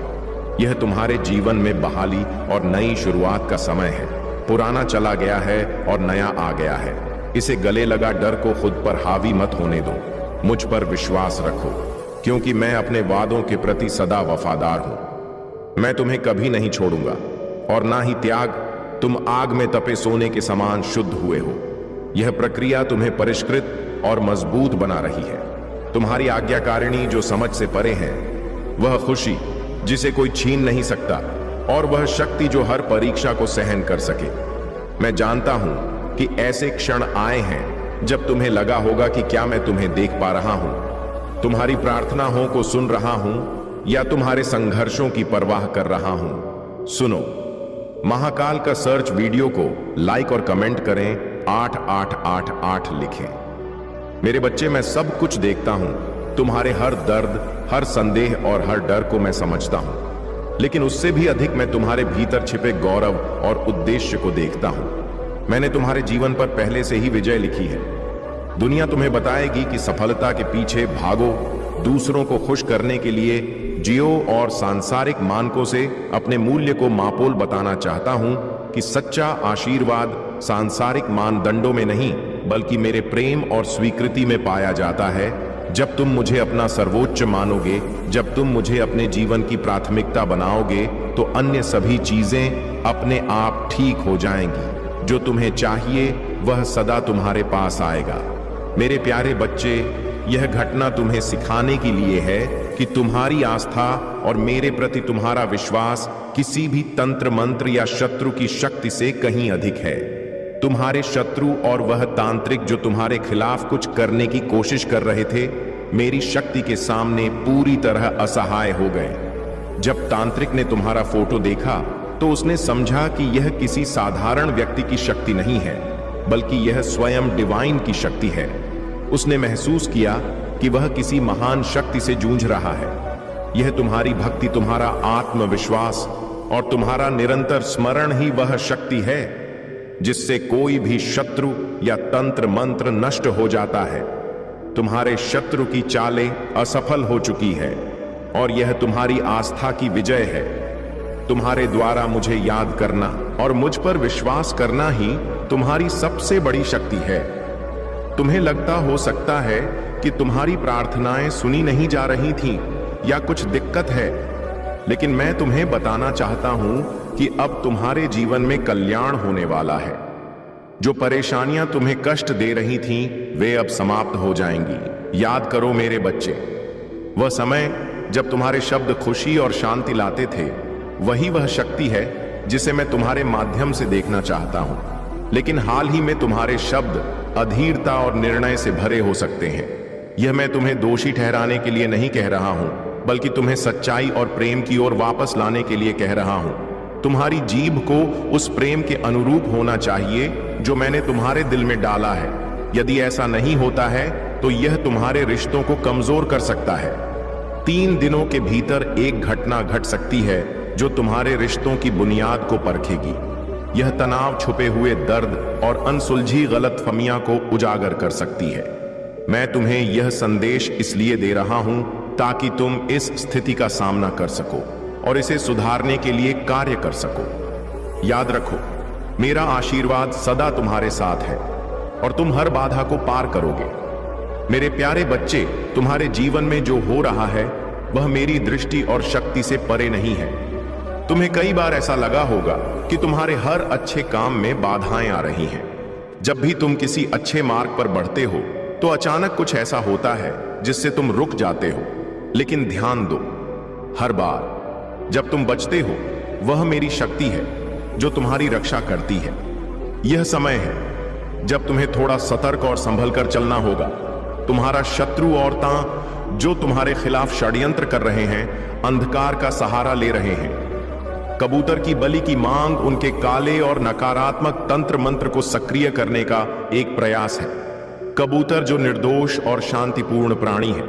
यह तुम्हारे जीवन में बहाली और नई शुरुआत का समय है। पुराना चला गया है और नया आ गया है। इसे गले लगा डर को खुद पर हावी मत होने दो। मुझ पर विश्वास रखो, क्योंकि मैं अपने वादों के प्रति सदा वफादार हूं। मैं तुम्हें कभी नहीं छोड़ूंगा और ना ही त्याग। तुम आग में तपे सोने के समान शुद्ध हुए हो। यह प्रक्रिया तुम्हें परिष्कृत और मजबूत बना रही है। तुम्हारी आज्ञाकारिणी जो समझ से परे है, वह खुशी जिसे कोई छीन नहीं सकता, और वह शक्ति जो हर परीक्षा को सहन कर सके। मैं जानता हूं कि ऐसे क्षण आए हैं जब तुम्हें लगा होगा कि क्या मैं तुम्हें देख पा रहा हूं, तुम्हारी प्रार्थनाओं को सुन रहा हूं, या तुम्हारे संघर्षों की परवाह कर रहा हूं। सुनो, महाकाल का सर्च वीडियो को लाइक और कमेंट करें, 8888 लिखें। मेरे बच्चे, मैं सब कुछ देखता हूं। तुम्हारे हर दर्द, हर संदेह और हर डर को मैं समझता हूं, लेकिन उससे भी अधिक मैं तुम्हारे भीतर छिपे गौरव और उद्देश्य को देखता हूं। मैंने तुम्हारे जीवन पर पहले से ही विजय लिखी है। दुनिया तुम्हें बताएगी कि सफलता के पीछे भागो, दूसरों को खुश करने के लिए जियो, और सांसारिक मानकों से अपने मूल्य को मापोल बताना चाहता हूं कि सच्चा आशीर्वाद सांसारिक मानदंडों में नहीं, बल्कि मेरे प्रेम और स्वीकृति में पाया जाता है। जब तुम मुझे अपना सर्वोच्च मानोगे, जब तुम मुझे अपने जीवन की प्राथमिकता बनाओगे, तो अन्य सभी चीजें अपने आप ठीक हो जाएंगी। जो तुम्हें चाहिए वह सदा तुम्हारे पास आएगा। मेरे प्यारे बच्चे, यह घटना तुम्हें सिखाने के लिए है कि तुम्हारी आस्था और मेरे प्रति तुम्हारा विश्वास किसी भी तंत्र मंत्र या शत्रु की शक्ति से कहीं अधिक है। तुम्हारे शत्रु और वह तांत्रिक जो तुम्हारे खिलाफ कुछ करने की कोशिश कर रहे थे, मेरी शक्ति के सामने पूरी तरह असहाय हो गए। जब तांत्रिक ने तुम्हारा फोटो देखा तो उसने समझा कि यह किसी साधारण व्यक्ति की शक्ति नहीं है, बल्कि यह स्वयं डिवाइन की शक्ति है। उसने महसूस किया कि वह किसी महान शक्ति से जूझ रहा है। यह तुम्हारी भक्ति, तुम्हारा आत्मविश्वास और तुम्हारा निरंतर स्मरण ही वह शक्ति है जिससे कोई भी शत्रु या तंत्र मंत्र नष्ट हो जाता है। तुम्हारे शत्रु की चालें असफल हो चुकी है और यह तुम्हारी आस्था की विजय है। तुम्हारे द्वारा मुझे याद करना और मुझ पर विश्वास करना ही तुम्हारी सबसे बड़ी शक्ति है। तुम्हें लगता हो सकता है कि तुम्हारी प्रार्थनाएं सुनी नहीं जा रही थीं या कुछ दिक्कत है, लेकिन मैं तुम्हें बताना चाहता हूं कि अब तुम्हारे जीवन में कल्याण होने वाला है। जो परेशानियां तुम्हें कष्ट दे रही थीं, वे अब समाप्त हो जाएंगी। याद करो मेरे बच्चे, वह समय जब तुम्हारे शब्द खुशी और शांति लाते थे, वही वह शक्ति है जिसे मैं तुम्हारे माध्यम से देखना चाहता हूं। लेकिन हाल ही में तुम्हारे शब्द अधीरता और निर्णय से भरे हो सकते हैं। यह मैं तुम्हें दोषी ठहराने के लिए नहीं कह रहा हूं, बल्कि तुम्हें सच्चाई और प्रेम की ओर वापस लाने के लिए कह रहा हूं। तुम्हारी जीभ को उस प्रेम के अनुरूप होना चाहिए जो मैंने तुम्हारे दिल में डाला है। यदि ऐसा नहीं होता है तो यह तुम्हारे रिश्तों को कमजोर कर सकता है। 3 दिनों के भीतर एक घटना घट सकती है जो तुम्हारे रिश्तों की बुनियाद को परखेगी। यह तनाव, छुपे हुए दर्द और अनसुलझी गलतफहमियां को उजागर कर सकती है। मैं तुम्हें यह संदेश इसलिए दे रहा हूं ताकि तुम इस स्थिति का सामना कर सको और इसे सुधारने के लिए कार्य कर सको। याद रखो, मेरा आशीर्वाद सदा तुम्हारे साथ है और तुम हर बाधा को पार करोगे। मेरे प्यारे बच्चे, तुम्हारे जीवन में जो हो रहा है वह मेरी दृष्टि और शक्ति से परे नहीं है। तुम्हें कई बार ऐसा लगा होगा कि तुम्हारे हर अच्छे काम में बाधाएं आ रही हैं। जब भी तुम किसी अच्छे मार्ग पर बढ़ते हो तो अचानक कुछ ऐसा होता है जिससे तुम रुक जाते हो। लेकिन ध्यान दो, हर बार जब तुम बचते हो, वह मेरी शक्ति है जो तुम्हारी रक्षा करती है। यह समय है जब तुम्हें थोड़ा सतर्क और संभल कर चलना होगा। तुम्हारा शत्रु और जो तुम्हारे खिलाफ षड्यंत्र कर रहे हैं, अंधकार का सहारा ले रहे हैं। कबूतर की बलि की मांग उनके काले और नकारात्मक तंत्र मंत्र को सक्रिय करने का एक प्रयास है। कबूतर जो निर्दोष और शांतिपूर्ण प्राणी है,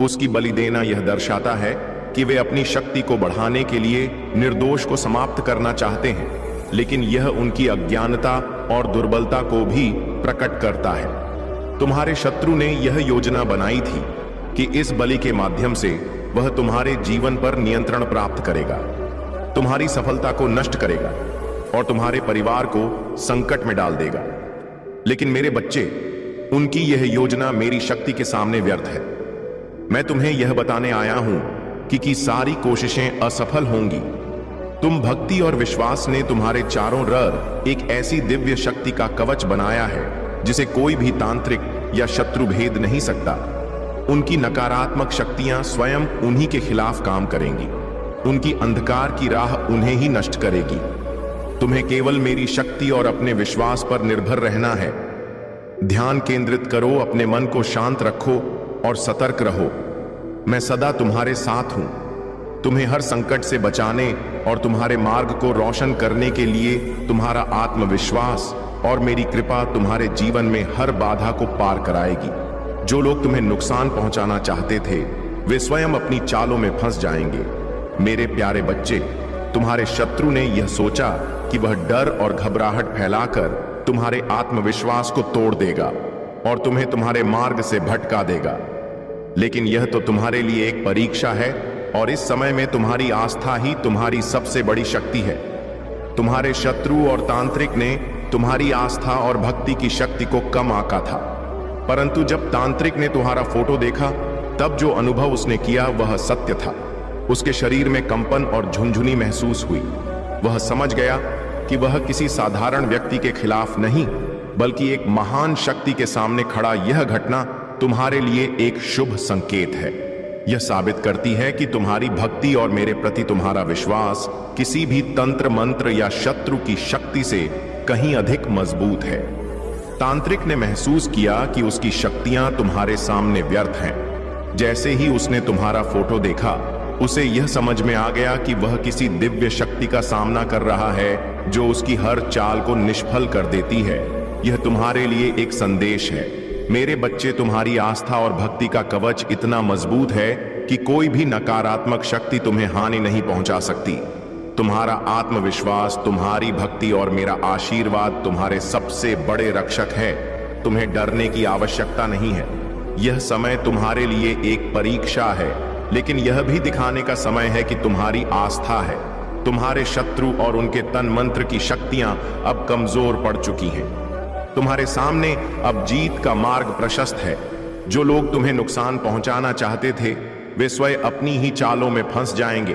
उसकी बलि देना यह दर्शाता है कि वे अपनी शक्ति को बढ़ाने के लिए निर्दोष को समाप्त करना चाहते हैं, लेकिन यह उनकी अज्ञानता और दुर्बलता को भी प्रकट करता है। तुम्हारे शत्रु ने यह योजना बनाई थी कि इस बलि के माध्यम से वह तुम्हारे जीवन पर नियंत्रण प्राप्त करेगा, तुम्हारी सफलता को नष्ट करेगा और तुम्हारे परिवार को संकट में डाल देगा। लेकिन मेरे बच्चे, उनकी यह योजना मेरी शक्ति के सामने व्यर्थ है। मैं तुम्हें यह बताने आया हूं कि सारी कोशिशें असफल होंगी। तुम भक्ति और विश्वास ने तुम्हारे चारों ओर एक ऐसी दिव्य शक्ति का कवच बनाया है जिसे कोई भी तांत्रिक या शत्रु भेद नहीं सकता। उनकी नकारात्मक शक्तियां स्वयं उन्हीं के खिलाफ काम करेंगी। उनकी अंधकार की राह उन्हें ही नष्ट करेगी। तुम्हें केवल मेरी शक्ति और अपने विश्वास पर निर्भर रहना है। ध्यान केंद्रित करो, अपने मन को शांत रखो और सतर्क रहो। मैं सदा तुम्हारे साथ हूं, तुम्हें हर संकट से बचाने और तुम्हारे मार्ग को रोशन करने के लिए। तुम्हारा आत्मविश्वास और मेरी कृपा तुम्हारे जीवन में हर बाधा को पार कराएगी। जो लोग तुम्हें नुकसान पहुंचाना चाहते थे, वे स्वयं अपनी चालों में फंस जाएंगे। मेरे प्यारे बच्चे, तुम्हारे शत्रु ने यह सोचा कि वह डर और घबराहट फैलाकर तुम्हारे आत्मविश्वास को तोड़ देगा और तुम्हें तुम्हारे मार्ग से भटका देगा। लेकिन यह तो तुम्हारे लिए एक परीक्षा है और इस समय में तुम्हारी आस्था ही तुम्हारी सबसे बड़ी शक्ति है। तुम्हारे शत्रु और तांत्रिक ने तुम्हारी आस्था और भक्ति की शक्ति को कम आंका था, परंतु जब तांत्रिक ने तुम्हारा फोटो देखा, तब जो अनुभव उसने किया वह सत्य था। उसके शरीर में कंपन और झुंझुनी महसूस हुई। वह समझ गया कि वह किसी साधारण व्यक्ति के खिलाफ नहीं, बल्कि एक महान शक्ति के सामने खड़ा यह घटना तुम्हारे लिए एक शुभ संकेत है। यह साबित करती है कि तुम्हारी भक्ति और मेरे प्रति तुम्हारा विश्वास किसी भी तंत्र मंत्र या शत्रु की शक्ति से कहीं अधिक मजबूत है। तांत्रिक ने महसूस किया कि उसकी शक्तियां तुम्हारे सामने व्यर्थ हैं। जैसे ही उसने तुम्हारा फोटो देखा, उसे यह समझ में आ गया कि वह किसी दिव्य शक्ति का सामना कर रहा है जो उसकी हर चाल को निष्फल कर देती है। यह तुम्हारे लिए एक संदेश है, मेरे बच्चे, तुम्हारी आस्था और भक्ति का कवच इतना मजबूत है कि कोई भी नकारात्मक शक्ति तुम्हें हानि नहीं पहुंचा सकती। तुम्हारा आत्मविश्वास, तुम्हारी भक्ति और मेरा आशीर्वाद तुम्हारे सबसे बड़े रक्षक है। तुम्हें डरने की आवश्यकता नहीं है। यह समय तुम्हारे लिए एक परीक्षा है, लेकिन यह भी दिखाने का समय है कि तुम्हारी आस्था है। तुम्हारे शत्रु और उनके तन मंत्र की शक्तियां अब कमजोर पड़ चुकी हैं। तुम्हारे सामने अब जीत का मार्ग प्रशस्त है। जो लोग तुम्हें नुकसान पहुंचाना चाहते थे, वे स्वयं अपनी ही चालों में फंस जाएंगे।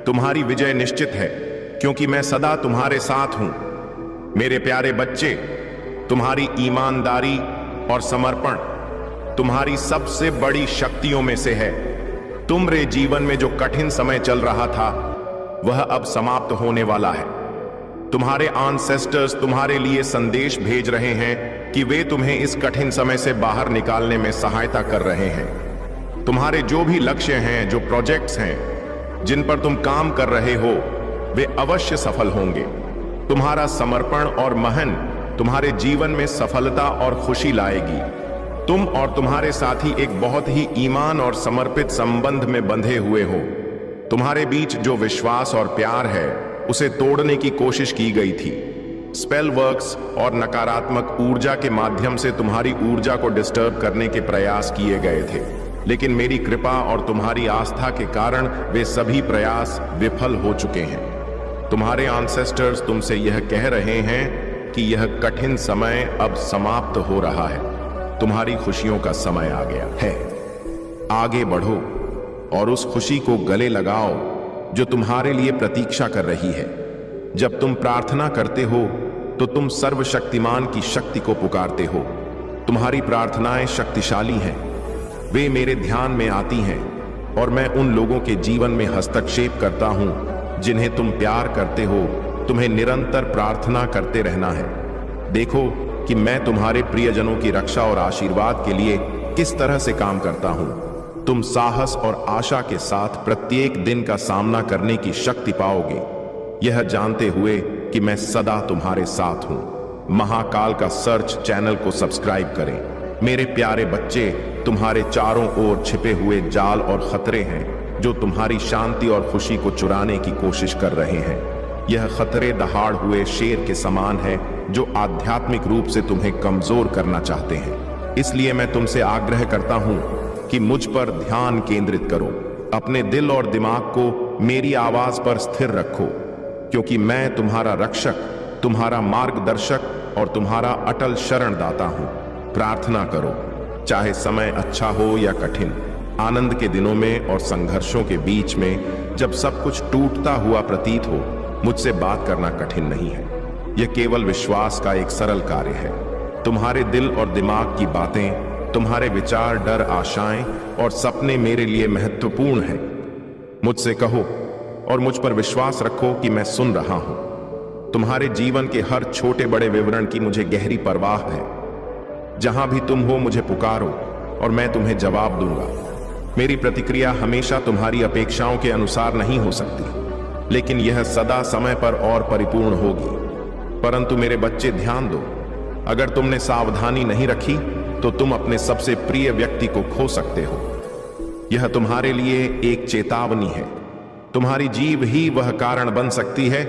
तुम्हारी विजय निश्चित है, क्योंकि मैं सदा तुम्हारे साथ हूं। मेरे प्यारे बच्चे, तुम्हारी ईमानदारी और समर्पण तुम्हारी सबसे बड़ी शक्तियों में से है। तुम्हारे जीवन में जो कठिन समय चल रहा था, वह अब समाप्त होने वाला है। तुम्हारे एंसेस्टर्स तुम्हारे लिए संदेश भेज रहे हैं कि वे तुम्हें इस कठिन समय से बाहर निकालने में सहायता कर रहे हैं। तुम्हारे जो भी लक्ष्य हैं, जो प्रोजेक्ट्स हैं, जिन पर तुम काम कर रहे हो, वे अवश्य सफल होंगे। तुम्हारा समर्पण और महन तुम्हारे जीवन में सफलता और खुशी लाएगी। तुम और तुम्हारे साथी एक बहुत ही ईमान और समर्पित संबंध में बंधे हुए हो। तुम्हारे बीच जो विश्वास और प्यार है, उसे तोड़ने की कोशिश की गई थी। स्पेल वर्क्स और नकारात्मक ऊर्जा के माध्यम से तुम्हारी ऊर्जा को डिस्टर्ब करने के प्रयास किए गए थे, लेकिन मेरी कृपा और तुम्हारी आस्था के कारण वे सभी प्रयास विफल हो चुके हैं। तुम्हारे एंसेस्टर्स तुमसे यह कह रहे हैं कि यह कठिन समय अब समाप्त हो रहा है। तुम्हारी खुशियों का समय आ गया है। आगे बढ़ो और उस खुशी को गले लगाओ जो तुम्हारे लिए प्रतीक्षा कर रही है। जब तुम प्रार्थना करते हो तो तुम सर्वशक्तिमान की शक्ति को पुकारते हो। तुम्हारी प्रार्थनाएं शक्तिशाली हैं। वे मेरे ध्यान में आती हैं और मैं उन लोगों के जीवन में हस्तक्षेप करता हूं जिन्हें तुम प्यार करते हो। तुम्हें निरंतर प्रार्थना करते रहना है। देखो कि मैं तुम्हारे प्रियजनों की रक्षा और आशीर्वाद के लिए किस तरह से काम करता हूं। तुम साहस और आशा के साथ प्रत्येक दिन का सामना करने की शक्ति पाओगे, यह जानते हुए कि मैं सदा तुम्हारे साथ हूं। महाकाल का सर्च चैनल को सब्सक्राइब करें। मेरे प्यारे बच्चे, तुम्हारे चारों ओर छिपे हुए जाल और खतरे हैं जो तुम्हारी शांति और खुशी को चुराने की कोशिश कर रहे हैं। यह खतरे दहाड़ हुए शेर के समान है जो आध्यात्मिक रूप से तुम्हें कमजोर करना चाहते हैं। इसलिए मैं तुमसे आग्रह करता हूं कि मुझ पर ध्यान केंद्रित करो। अपने दिल और दिमाग को मेरी आवाज पर स्थिर रखो, क्योंकि मैं तुम्हारा रक्षक, तुम्हारा मार्गदर्शक और तुम्हारा अटल शरणदाता हूं। प्रार्थना करो, चाहे समय अच्छा हो या कठिन। आनंद के दिनों में और संघर्षों के बीच में जब सब कुछ टूटता हुआ प्रतीत हो, मुझसे बात करना कठिन नहीं है। यह केवल विश्वास का एक सरल कार्य है। तुम्हारे दिल और दिमाग की बातें, तुम्हारे विचार, डर, आशाएं और सपने मेरे लिए महत्वपूर्ण हैं। मुझसे कहो और मुझ पर विश्वास रखो कि मैं सुन रहा हूं। तुम्हारे जीवन के हर छोटे बड़े विवरण की मुझे गहरी परवाह है। जहां भी तुम हो, मुझे पुकारो और मैं तुम्हें जवाब दूंगा। मेरी प्रतिक्रिया हमेशा तुम्हारी अपेक्षाओं के अनुसार नहीं हो सकती, लेकिन यह सदा समय पर और परिपूर्ण होगी। परंतु मेरे बच्चे, ध्यान दो, अगर तुमने सावधानी नहीं रखी तो तुम अपने सबसे प्रिय व्यक्ति को खो सकते हो। यह तुम्हारे लिए एक चेतावनी है। तुम्हारी जीव ही वह कारण बन सकती है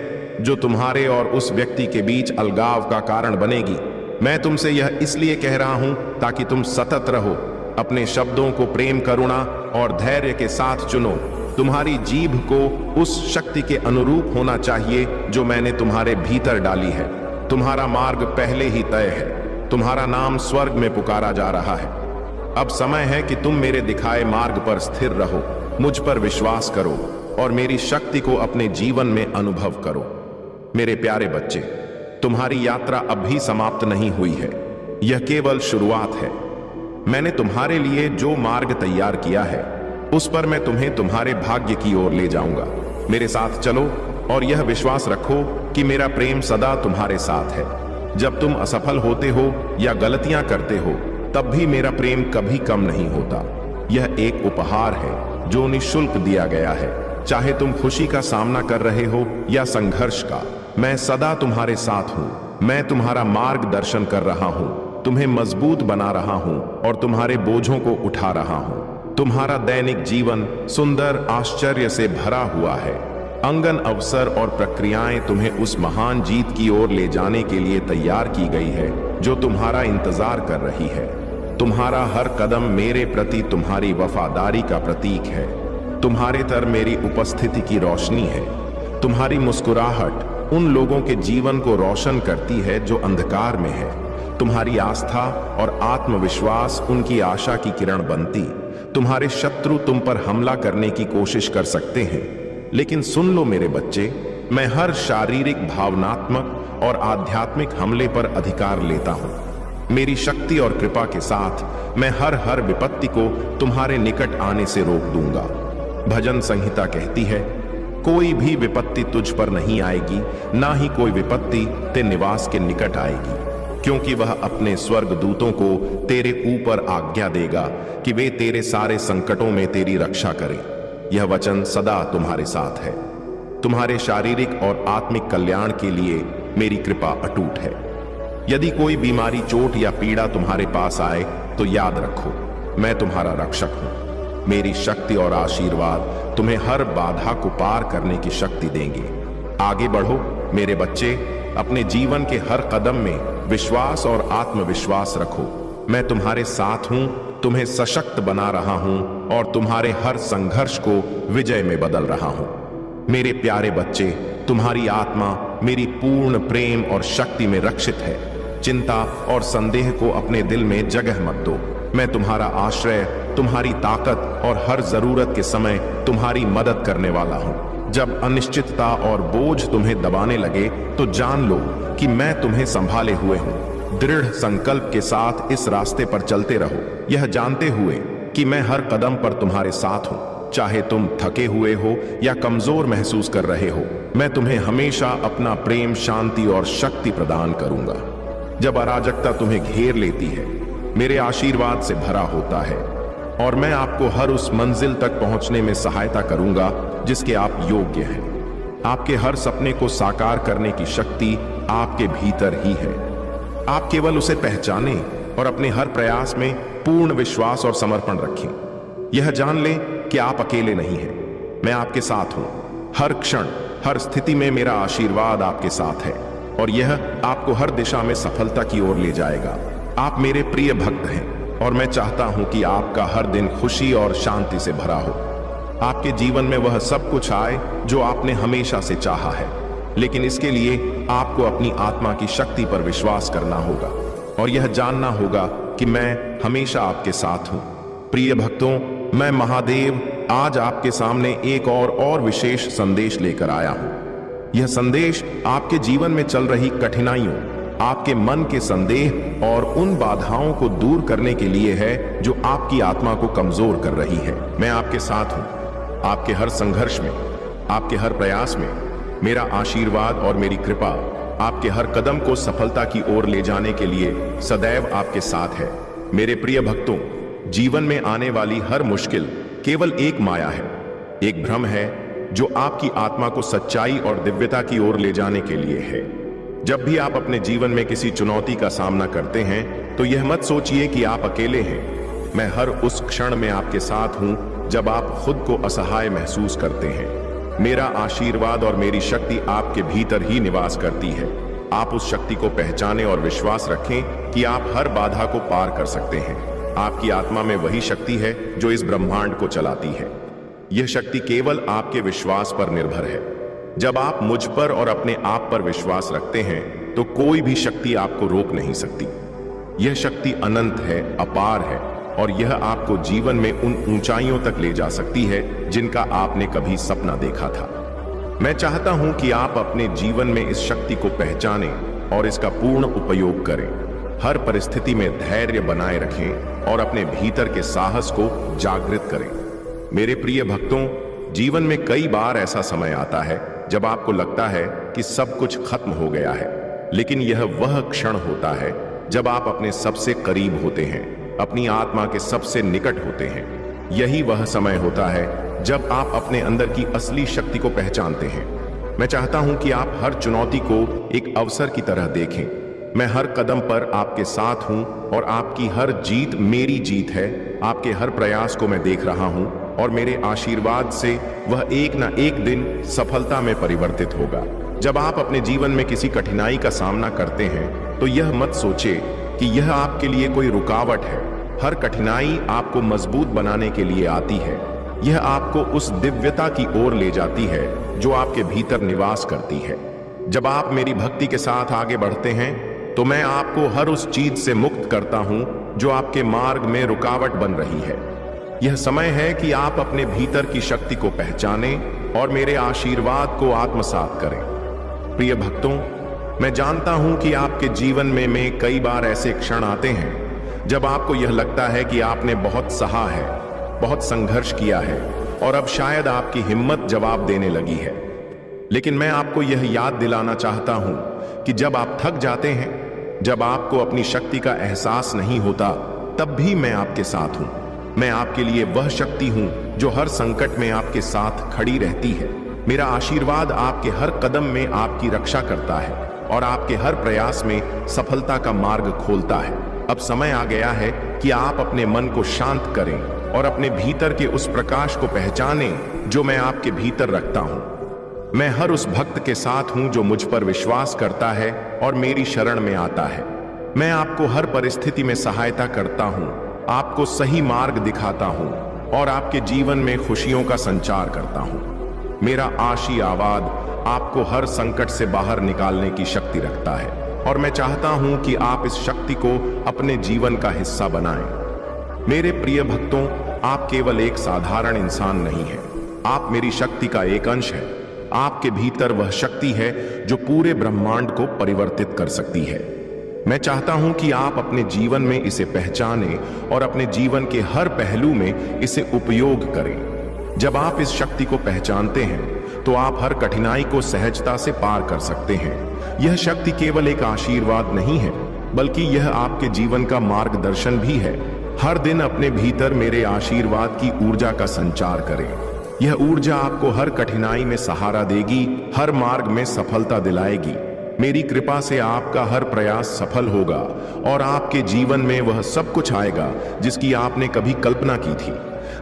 जो तुम्हारे और उस व्यक्ति के बीच अलगाव का कारण बनेगी। मैं तुमसे यह इसलिए कह रहा हूं ताकि तुम सतत रहो। अपने शब्दों को प्रेम, करुणा और धैर्य के साथ चुनो। तुम्हारी जीभ को उस शक्ति के अनुरूप होना चाहिए जो मैंने तुम्हारे भीतर डाली है। तुम्हारा मार्ग पहले ही तय है। तुम्हारा नाम स्वर्ग में पुकारा जा रहा है। अब समय है कि तुम मेरे दिखाए मार्ग पर स्थिर रहो, मुझ पर विश्वास करो और मेरी शक्ति को अपने जीवन में अनुभव करो। मेरे प्यारे बच्चे, तुम्हारी यात्रा अब भी समाप्त नहीं हुई है, यह केवल शुरुआत है। मैंने तुम्हारे लिए जो मार्ग तैयार किया है उस पर मैं तुम्हें तुम्हारे भाग्य की ओर ले जाऊंगा। मेरे साथ चलो और यह विश्वास रखो कि मेरा प्रेम सदा तुम्हारे साथ है। जब तुम असफल होते हो या गलतियां करते हो तब भी मेरा प्रेम कभी कम नहीं होता। यह एक उपहार है जो निःशुल्क दिया गया है। चाहे तुम खुशी का सामना कर रहे हो या संघर्ष का, मैं सदा तुम्हारे साथ हूं। मैं तुम्हारा मार्गदर्शन कर रहा हूं, तुम्हें मजबूत बना रहा हूं और तुम्हारे बोझों को उठा रहा हूं। तुम्हारा दैनिक जीवन सुंदर आश्चर्य से भरा हुआ है। अंगन अवसर और प्रक्रियाएं तुम्हें उस महान जीत की ओर ले जाने के लिए तैयार की गई है जो तुम्हारा इंतजार कर रही है। तुम्हारा हर कदम मेरे प्रति तुम्हारी वफादारी का प्रतीक है। तुम्हारे तर मेरी उपस्थिति की रोशनी है। तुम्हारी मुस्कुराहट उन लोगों के जीवन को रोशन करती है जो अंधकार में है। तुम्हारी आस्था और आत्मविश्वास उनकी आशा की किरण बनती। तुम्हारे शत्रु तुम पर हमला करने की कोशिश कर सकते हैं, लेकिन सुन लो मेरे बच्चे, मैं हर शारीरिक, भावनात्मक और आध्यात्मिक हमले पर अधिकार लेता हूं। मेरी शक्ति और कृपा के साथ मैं हर विपत्ति को तुम्हारे निकट आने से रोक दूंगा। भजन संहिता कहती है, कोई भी विपत्ति तुझ पर नहीं आएगी, ना ही कोई विपत्ति ते निवास के निकट आएगी, क्योंकि वह अपने स्वर्ग दूतों को तेरे ऊपर आज्ञा देगा कि वे तेरे सारे संकटों में तेरी रक्षा करें। यह वचन सदा तुम्हारे साथ है। तुम्हारे शारीरिक और आत्मिक कल्याण के लिए मेरी कृपा अटूट है। यदि कोई बीमारी, चोट या पीड़ा तुम्हारे पास आए तो याद रखो, मैं तुम्हारा रक्षक हूं। मेरी शक्ति और आशीर्वाद तुम्हें हर बाधा को पार करने की शक्ति देंगे। आगे बढ़ो मेरे बच्चे, अपने जीवन के हर कदम में विश्वास और आत्मविश्वास रखो। मैं तुम्हारे साथ हूं, तुम्हें सशक्त बना रहा हूं और तुम्हारे हर संघर्ष को विजय में बदल रहा हूं। मेरे प्यारे बच्चे, तुम्हारी आत्मा मेरी पूर्ण प्रेम और शक्ति में रक्षित है। चिंता और संदेह को अपने दिल में जगह मत दो। मैं तुम्हारा आश्रय, तुम्हारी ताकत और हर जरूरत के समय तुम्हारी मदद करने वाला हूं। जब अनिश्चितता और बोझ तुम्हें दबाने लगे तो जान लो कि मैं तुम्हें संभाले हुए हूं। दृढ़ संकल्प के साथ इस रास्ते पर चलते रहो, यह जानते हुए कि मैं हर कदम पर तुम्हारे साथ हूं। चाहे तुम थके हुए हो या कमजोर महसूस कर रहे हो, मैं तुम्हें हमेशा अपना प्रेम, शांति और शक्ति प्रदान करूंगा। जब अराजकता तुम्हें घेर लेती है, मेरे आशीर्वाद से भरा होता है और मैं आपको हर उस मंजिल तक पहुंचने में सहायता करूंगा जिसके आप योग्य हैं। आपके हर सपने को साकार करने की शक्ति आपके भीतर ही है। आप केवल उसे पहचानें और अपने हर प्रयास में पूर्ण विश्वास और समर्पण रखें। यह जान लें कि आप अकेले नहीं हैं, मैं आपके साथ हूं। हर क्षण, हर स्थिति में मेरा आशीर्वाद आपके साथ है और यह आपको हर दिशा में सफलता की ओर ले जाएगा। आप मेरे प्रिय भक्त हैं और मैं चाहता हूं कि आपका हर दिन खुशी और शांति से भरा हो। आपके जीवन में वह सब कुछ आए जो आपने हमेशा से चाहा है, लेकिन इसके लिए आपको अपनी आत्मा की शक्ति पर विश्वास करना होगा और यह जानना होगा कि मैं हमेशा आपके साथ हूं। प्रिय भक्तों, मैं महादेव आज आपके सामने एक और विशेष संदेश लेकर आया हूं। यह संदेश आपके जीवन में चल रही कठिनाइयों, आपके मन के संदेह और उन बाधाओं को दूर करने के लिए है जो आपकी आत्मा को कमजोर कर रही है। मैं आपके साथ हूं, आपके हर संघर्ष में, आपके हर प्रयास में। मेरा आशीर्वाद और मेरी कृपा आपके हर कदम को सफलता की ओर ले जाने के लिए सदैव आपके साथ है। मेरे प्रिय भक्तों, जीवन में आने वाली हर मुश्किल केवल एक माया है, एक भ्रम है जो आपकी आत्मा को सच्चाई और दिव्यता की ओर ले जाने के लिए है। जब भी आप अपने जीवन में किसी चुनौती का सामना करते हैं तो यह मत सोचिए कि आप अकेले हैं। मैं हर उस क्षण में आपके साथ हूं जब आप खुद को असहाय महसूस करते हैं। मेरा आशीर्वाद और मेरी शक्ति आपके भीतर ही निवास करती है। आप उस शक्ति को पहचानें और विश्वास रखें कि आप हर बाधा को पार कर सकते हैं। आपकी आत्मा में वही शक्ति है जो इस ब्रह्मांड को चलाती है। यह शक्ति केवल आपके विश्वास पर निर्भर है। जब आप मुझ पर और अपने आप पर विश्वास रखते हैं तो कोई भी शक्ति आपको रोक नहीं सकती। यह शक्ति अनंत है, अपार है और यह आपको जीवन में उन ऊंचाइयों तक ले जा सकती है जिनका आपने कभी सपना देखा था। मैं चाहता हूं कि आप अपने जीवन में इस शक्ति को पहचानें और इसका पूर्ण उपयोग करें। हर परिस्थिति में धैर्य बनाए रखें और अपने भीतर के साहस को जागृत करें। मेरे प्रिय भक्तों, जीवन में कई बार ऐसा समय आता है जब आपको लगता है कि सब कुछ खत्म हो गया है, लेकिन यह वह क्षण होता है जब आप अपने सबसे करीब होते हैं, अपनी आत्मा के सबसे निकट होते हैं। यही वह समय होता है जब आप अपने अंदर की असली शक्ति को पहचानते हैं। मैं चाहता हूं कि आप हर चुनौती को एक अवसर की तरह देखें। मैं हर कदम पर आपके साथ हूं और आपकी हर जीत मेरी जीत है। आपके हर प्रयास को मैं देख रहा हूं और मेरे आशीर्वाद से वह एक न एक दिन सफलता में परिवर्तित होगा। जब आप अपने जीवन में किसी कठिनाई का सामना करते हैं तो यह मत सोचे कि यह आपके लिए कोई रुकावट है। हर कठिनाई आपको मजबूत बनाने के लिए आती है। यह आपको उस दिव्यता की ओर ले जाती है जो आपके भीतर निवास करती है। जब आप मेरी भक्ति के साथ आगे बढ़ते हैं तो मैं आपको हर उस चीज से मुक्त करता हूं जो आपके मार्ग में रुकावट बन रही है। यह समय है कि आप अपने भीतर की शक्ति को पहचानें और मेरे आशीर्वाद को आत्मसात करें। प्रिय भक्तों, मैं जानता हूं कि आपके जीवन में कई बार ऐसे क्षण आते हैं जब आपको यह लगता है कि आपने बहुत सहा है, बहुत संघर्ष किया है और अब शायद आपकी हिम्मत जवाब देने लगी है। लेकिन मैं आपको यह याद दिलाना चाहता हूं कि जब आप थक जाते हैं, जब आपको अपनी शक्ति का एहसास नहीं होता, तब भी मैं आपके साथ हूं। मैं आपके लिए वह शक्ति हूं जो हर संकट में आपके साथ खड़ी रहती है। मेरा आशीर्वाद आपके हर कदम में आपकी रक्षा करता है और आपके हर प्रयास में सफलता का मार्ग खोलता है। अब समय आ गया है कि आप अपने मन को शांत करें और अपने भीतर के उस प्रकाश को पहचानें जो मैं आपके भीतर रखता हूं। मैं हर उस भक्त के साथ हूं जो मुझ पर विश्वास करता है और मेरी शरण में आता है। मैं आपको हर परिस्थिति में सहायता करता हूं, आपको सही मार्ग दिखाता हूं और आपके जीवन में खुशियों का संचार करता हूं। मेरा आशीर्वाद आपको हर संकट से बाहर निकालने की शक्ति रखता है और मैं चाहता हूं कि आप इस शक्ति को अपने जीवन का हिस्सा बनाएं। मेरे प्रिय भक्तों, आप केवल एक साधारण इंसान नहीं हैं, आप मेरी शक्ति का एक अंश हैं। आपके भीतर वह शक्ति है जो पूरे ब्रह्मांड को परिवर्तित कर सकती है। मैं चाहता हूं कि आप अपने जीवन में इसे पहचानें और अपने जीवन के हर पहलू में इसे उपयोग करें। जब आप इस शक्ति को पहचानते हैं तो आप हर कठिनाई को सहजता से पार कर सकते हैं। यह शक्ति केवल एक आशीर्वाद नहीं है, बल्कि यह आपके जीवन का मार्गदर्शन भी है। हर दिन अपने भीतर मेरे आशीर्वाद की ऊर्जा का संचार करें। यह ऊर्जा आपको हर कठिनाई में सहारा देगी, हर मार्ग में सफलता दिलाएगी। मेरी कृपा से आपका हर प्रयास सफल होगा और आपके जीवन में वह सब कुछ आएगा जिसकी आपने कभी कल्पना की थी।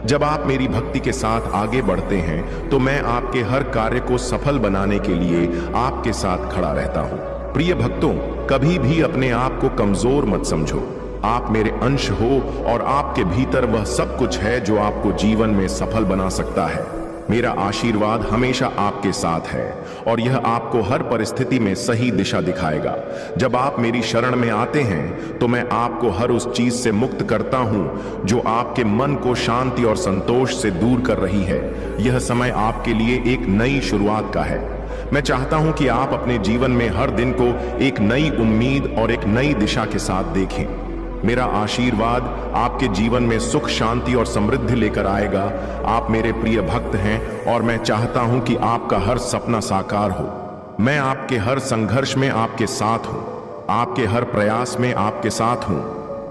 जब आप मेरी भक्ति के साथ आगे बढ़ते हैं तो मैं आपके हर कार्य को सफल बनाने के लिए आपके साथ खड़ा रहता हूं। प्रिय भक्तों, कभी भी अपने आप को कमजोर मत समझो। आप मेरे अंश हो और आपके भीतर वह सब कुछ है जो आपको जीवन में सफल बना सकता है। मेरा आशीर्वाद हमेशा आपके साथ है और यह आपको हर परिस्थिति में सही दिशा दिखाएगा। जब आप मेरी शरण में आते हैं तो मैं आपको हर उस चीज से मुक्त करता हूं जो आपके मन को शांति और संतोष से दूर कर रही है। यह समय आपके लिए एक नई शुरुआत का है। मैं चाहता हूं कि आप अपने जीवन में हर दिन को एक नई उम्मीद और एक नई दिशा के साथ देखें। मेरा आशीर्वाद आपके जीवन में सुख, शांति और समृद्धि लेकर आएगा। आप मेरे प्रिय भक्त हैं और मैं चाहता हूं कि आपका हर सपना साकार हो। मैं आपके हर संघर्ष में आपके साथ हूं, आपके हर प्रयास में आपके साथ हूं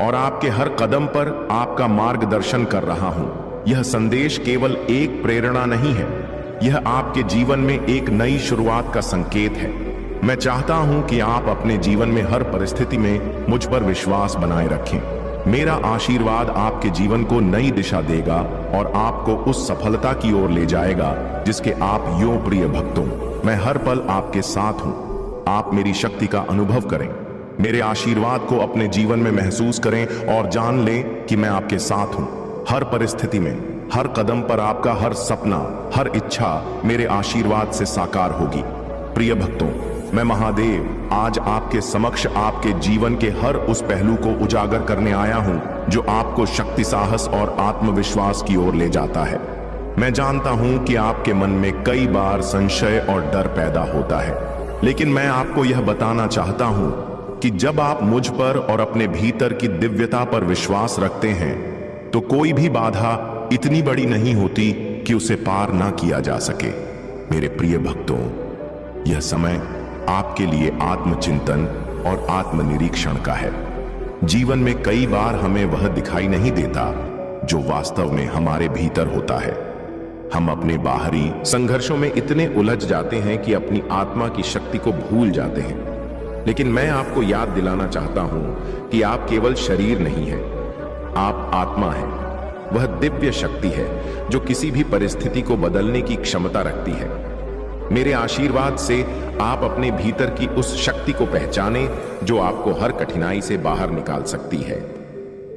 और आपके हर कदम पर आपका मार्गदर्शन कर रहा हूं। यह संदेश केवल एक प्रेरणा नहीं है, यह आपके जीवन में एक नई शुरुआत का संकेत है। मैं चाहता हूं कि आप अपने जीवन में हर परिस्थिति में मुझ पर विश्वास बनाए रखें। मेरा आशीर्वाद आपके जीवन को नई दिशा देगा और आपको उस सफलता की ओर ले जाएगा जिसके आप यों प्रिय भक्तों, मैं हर पल आपके साथ हूं। आप मेरी शक्ति का अनुभव करें, मेरे आशीर्वाद को अपने जीवन में महसूस करें और जान लें कि मैं आपके साथ हूं। हर परिस्थिति में, हर कदम पर आपका हर सपना, हर इच्छा मेरे आशीर्वाद से साकार होगी। प्रिय भक्तों, मैं महादेव आज आपके समक्ष आपके जीवन के हर उस पहलू को उजागर करने आया हूं जो आपको शक्ति, साहस और आत्मविश्वास की ओर ले जाता है। मैं जानता हूं कि आपके मन में कई बार संशय और डर पैदा होता है, लेकिन मैं आपको यह बताना चाहता हूं कि जब आप मुझ पर और अपने भीतर की दिव्यता पर विश्वास रखते हैं तो कोई भी बाधा इतनी बड़ी नहीं होती कि उसे पार ना किया जा सके। मेरे प्रिय भक्तों, यह समय आपके लिए आत्मचिंतन और आत्मनिरीक्षण का है। जीवन में कई बार हमें वह दिखाई नहीं देता जो वास्तव में हमारे भीतर होता है। हम अपने बाहरी संघर्षों में इतने उलझ जाते हैं कि अपनी आत्मा की शक्ति को भूल जाते हैं। लेकिन मैं आपको याद दिलाना चाहता हूं कि आप केवल शरीर नहीं हैं, आप आत्मा हैं। वह दिव्य शक्ति है जो किसी भी परिस्थिति को बदलने की क्षमता रखती है। मेरे आशीर्वाद से आप अपने भीतर की उस शक्ति को पहचाने जो आपको हर कठिनाई से बाहर निकाल सकती है।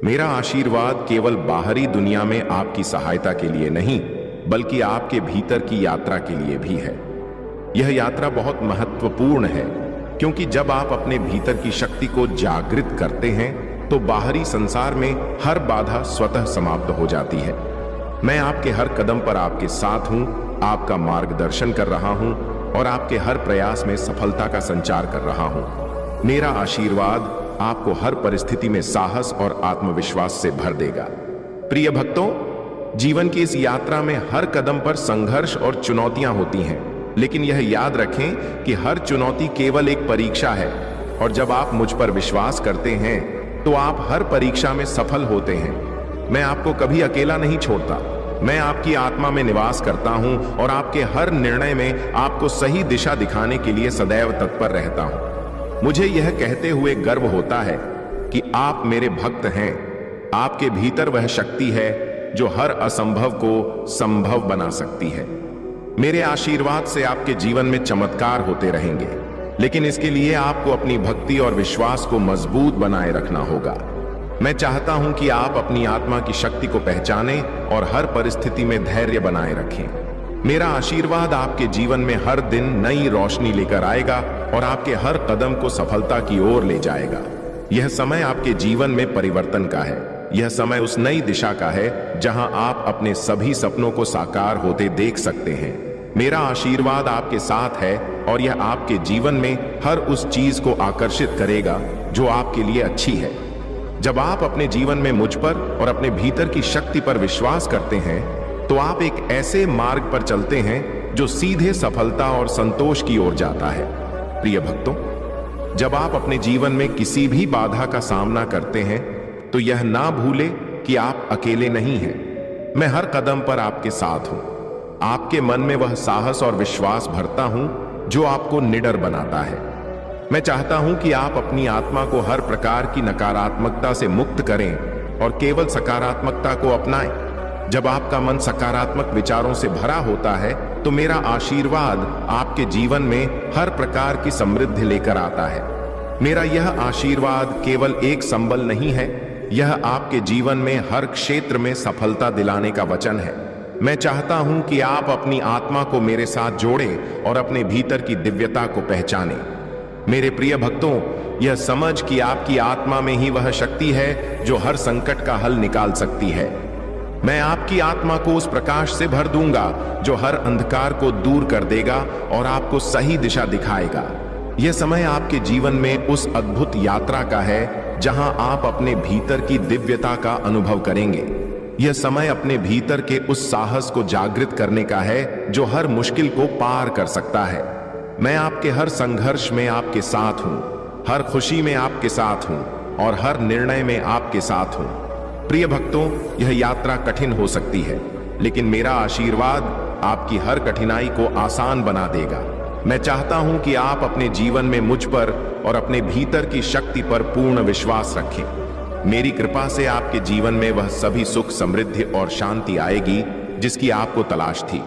मेरा आशीर्वाद केवल बाहरी दुनिया में आपकी सहायता के लिए नहीं, बल्कि आपके भीतर की यात्रा के लिए भी है। यह यात्रा बहुत महत्वपूर्ण है, क्योंकि जब आप अपने भीतर की शक्ति को जागृत करते हैं तो बाहरी संसार में हर बाधा स्वतः समाप्त हो जाती है। मैं आपके हर कदम पर आपके साथ हूं, आपका मार्गदर्शन कर रहा हूं और आपके हर प्रयास में सफलता का संचार कर रहा हूं। मेरा आशीर्वाद आपको हर परिस्थिति में साहस और आत्मविश्वास से भर देगा। प्रिय भक्तों, जीवन की इस यात्रा में हर कदम पर संघर्ष और चुनौतियां होती हैं, लेकिन यह याद रखें कि हर चुनौती केवल एक परीक्षा है और जब आप मुझ पर विश्वास करते हैं तो आप हर परीक्षा में सफल होते हैं। मैं आपको कभी अकेला नहीं छोड़ता। मैं आपकी आत्मा में निवास करता हूं और आपके हर निर्णय में आपको सही दिशा दिखाने के लिए सदैव तत्पर रहता हूं। मुझे यह कहते हुए गर्व होता है कि आप मेरे भक्त हैं। आपके भीतर वह शक्ति है जो हर असंभव को संभव बना सकती है। मेरे आशीर्वाद से आपके जीवन में चमत्कार होते रहेंगे, लेकिन इसके लिए आपको अपनी भक्ति और विश्वास को मजबूत बनाए रखना होगा। मैं चाहता हूं कि आप अपनी आत्मा की शक्ति को पहचानें और हर परिस्थिति में धैर्य बनाए रखें। मेरा आशीर्वाद आपके जीवन में हर दिन नई रोशनी लेकर आएगा और आपके हर कदम को सफलता की ओर ले जाएगा। यह समय आपके जीवन में परिवर्तन का है। यह समय उस नई दिशा का है जहां आप अपने सभी सपनों को साकार होते देख सकते हैं। मेरा आशीर्वाद आपके साथ है और यह आपके जीवन में हर उस चीज को आकर्षित करेगा जो आपके लिए अच्छी है। जब आप अपने जीवन में मुझ पर और अपने भीतर की शक्ति पर विश्वास करते हैं तो आप एक ऐसे मार्ग पर चलते हैं जो सीधे सफलता और संतोष की ओर जाता है। प्रिय भक्तों, जब आप अपने जीवन में किसी भी बाधा का सामना करते हैं तो यह ना भूले कि आप अकेले नहीं हैं। मैं हर कदम पर आपके साथ हूं। आपके मन में वह साहस और विश्वास भरता हूं जो आपको निडर बनाता है। मैं चाहता हूं कि आप अपनी आत्मा को हर प्रकार की नकारात्मकता से मुक्त करें और केवल सकारात्मकता को अपनाएं। जब आपका मन सकारात्मक विचारों से भरा होता है तो मेरा आशीर्वाद आपके जीवन में हर प्रकार की समृद्धि लेकर आता है। मेरा यह आशीर्वाद केवल एक संबल नहीं है, यह आपके जीवन में हर क्षेत्र में सफलता दिलाने का वचन है। मैं चाहता हूं कि आप अपनी आत्मा को मेरे साथ जोड़ें और अपने भीतर की दिव्यता को पहचानें। मेरे प्रिय भक्तों, यह समझ कि आपकी आत्मा में ही वह शक्ति है जो हर संकट का हल निकाल सकती है। मैं आपकी आत्मा को उस प्रकाश से भर दूंगा जो हर अंधकार को दूर कर देगा और आपको सही दिशा दिखाएगा। यह समय आपके जीवन में उस अद्भुत यात्रा का है जहां आप अपने भीतर की दिव्यता का अनुभव करेंगे। यह समय अपने भीतर के उस साहस को जागृत करने का है जो हर मुश्किल को पार कर सकता है। मैं आपके हर संघर्ष में आपके साथ हूं, हर खुशी में आपके साथ हूं और हर निर्णय में आपके साथ हूं। प्रिय भक्तों, यह यात्रा कठिन हो सकती है, लेकिन मेरा आशीर्वाद आपकी हर कठिनाई को आसान बना देगा। मैं चाहता हूं कि आप अपने जीवन में मुझ पर और अपने भीतर की शक्ति पर पूर्ण विश्वास रखें। मेरी कृपा से आपके जीवन में वह सभी सुख, समृद्धि और शांति आएगी जिसकी आपको तलाश थी।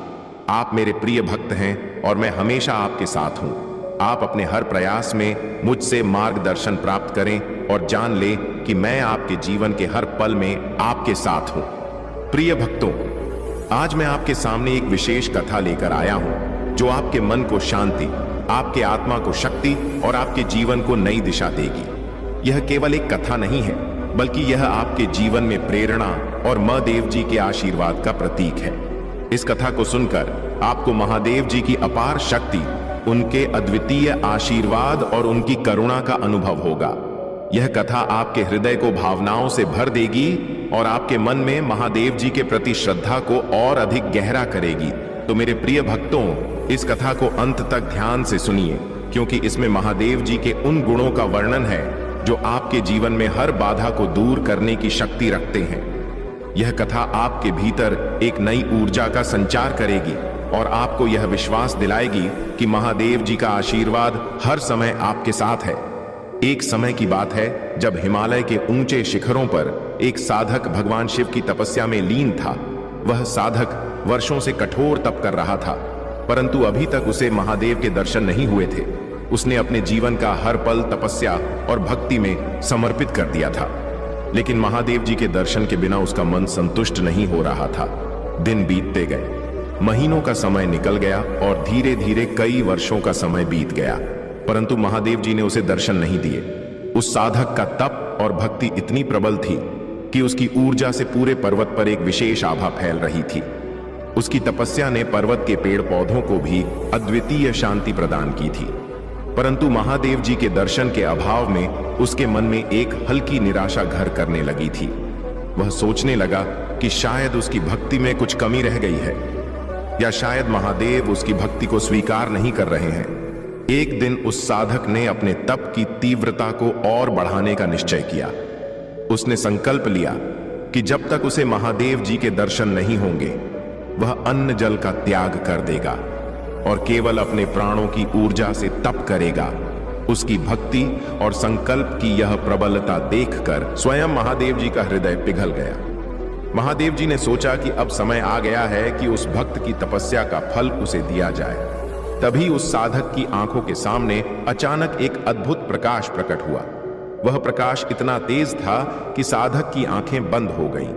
आप मेरे प्रिय भक्त हैं और मैं हमेशा आपके साथ हूं। आप अपने हर प्रयास में मुझसे मार्गदर्शन प्राप्त करें और जान लें कि मैं आपके जीवन के हर पल में आपके साथ हूं। प्रिय भक्तों, आज मैं आपके सामने एक विशेष कथा लेकर आया हूं जो आपके मन को शांति, आपके आत्मा को शक्ति और आपके जीवन को नई दिशा देगी। यह केवल एक कथा नहीं है, बल्कि यह आपके जीवन में प्रेरणा और महादेव जी के आशीर्वाद का प्रतीक है। इस कथा को सुनकर आपको महादेव जी की अपार शक्ति उनके अद्वितीय आशीर्वाद और उनकी करुणा का अनुभव होगा। यह कथा आपके हृदय को भावनाओं से भर देगी और आपके मन में महादेव जी के प्रति श्रद्धा को और अधिक गहरा करेगी। तो मेरे प्रिय भक्तों, इस कथा को अंत तक ध्यान से सुनिए, क्योंकि इसमें महादेव जी के उन गुणों का वर्णन है जो आपके जीवन में हर बाधा को दूर करने की शक्ति रखते हैं। यह कथा आपके भीतर एक नई ऊर्जा का संचार करेगी और आपको यह विश्वास दिलाएगी कि महादेव जी का आशीर्वाद हर समय आपके साथ है। एक समय की बात है जब हिमालय के ऊंचे शिखरों पर एक साधक भगवान शिव की तपस्या में लीन था। वह साधक वर्षों से कठोर तप कर रहा था, परंतु अभी तक उसे महादेव के दर्शन नहीं हुए थे। उसने अपने जीवन का हर पल तपस्या और भक्ति में समर्पित कर दिया था, लेकिन महादेव जी के दर्शन के बिना उसका मन संतुष्ट नहीं हो रहा था। दिन बीतते गए, महीनों का समय निकल गया और धीरे धीरे कई वर्षों का समय बीत गया, परंतु महादेव जी ने उसे दर्शन नहीं दिए। उस साधक का तप और भक्ति इतनी प्रबल थी कि उसकी ऊर्जा से पूरे पर्वत पर एक विशेष आभा फैल रही थी। उसकी तपस्या ने पर्वत के पेड़ पौधों को भी अद्वितीय शांति प्रदान की थी, परंतु महादेव जी के दर्शन के अभाव में उसके मन में एक हल्की निराशा घर करने लगी थी। वह सोचने लगा कि शायद उसकी भक्ति में कुछ कमी रह गई है, या शायद महादेव उसकी भक्ति को स्वीकार नहीं कर रहे हैं। एक दिन उस साधक ने अपने तप की तीव्रता को और बढ़ाने का निश्चय किया। उसने संकल्प लिया कि जब तक उसे महादेव जी के दर्शन नहीं होंगे, वह अन्न जल का त्याग कर देगा और केवल अपने प्राणों की ऊर्जा से तप करेगा। उसकी भक्ति और संकल्प की यह प्रबलता देखकर स्वयं महादेव जी का हृदय पिघल गया। महादेव जी ने सोचा कि अब समय आ गया है कि उस भक्त की तपस्या का फल उसे दिया जाए। तभी उस साधक की आंखों के सामने अचानक एक अद्भुत प्रकाश प्रकट हुआ। वह प्रकाश इतना तेज था कि साधक की आंखें बंद हो गईं,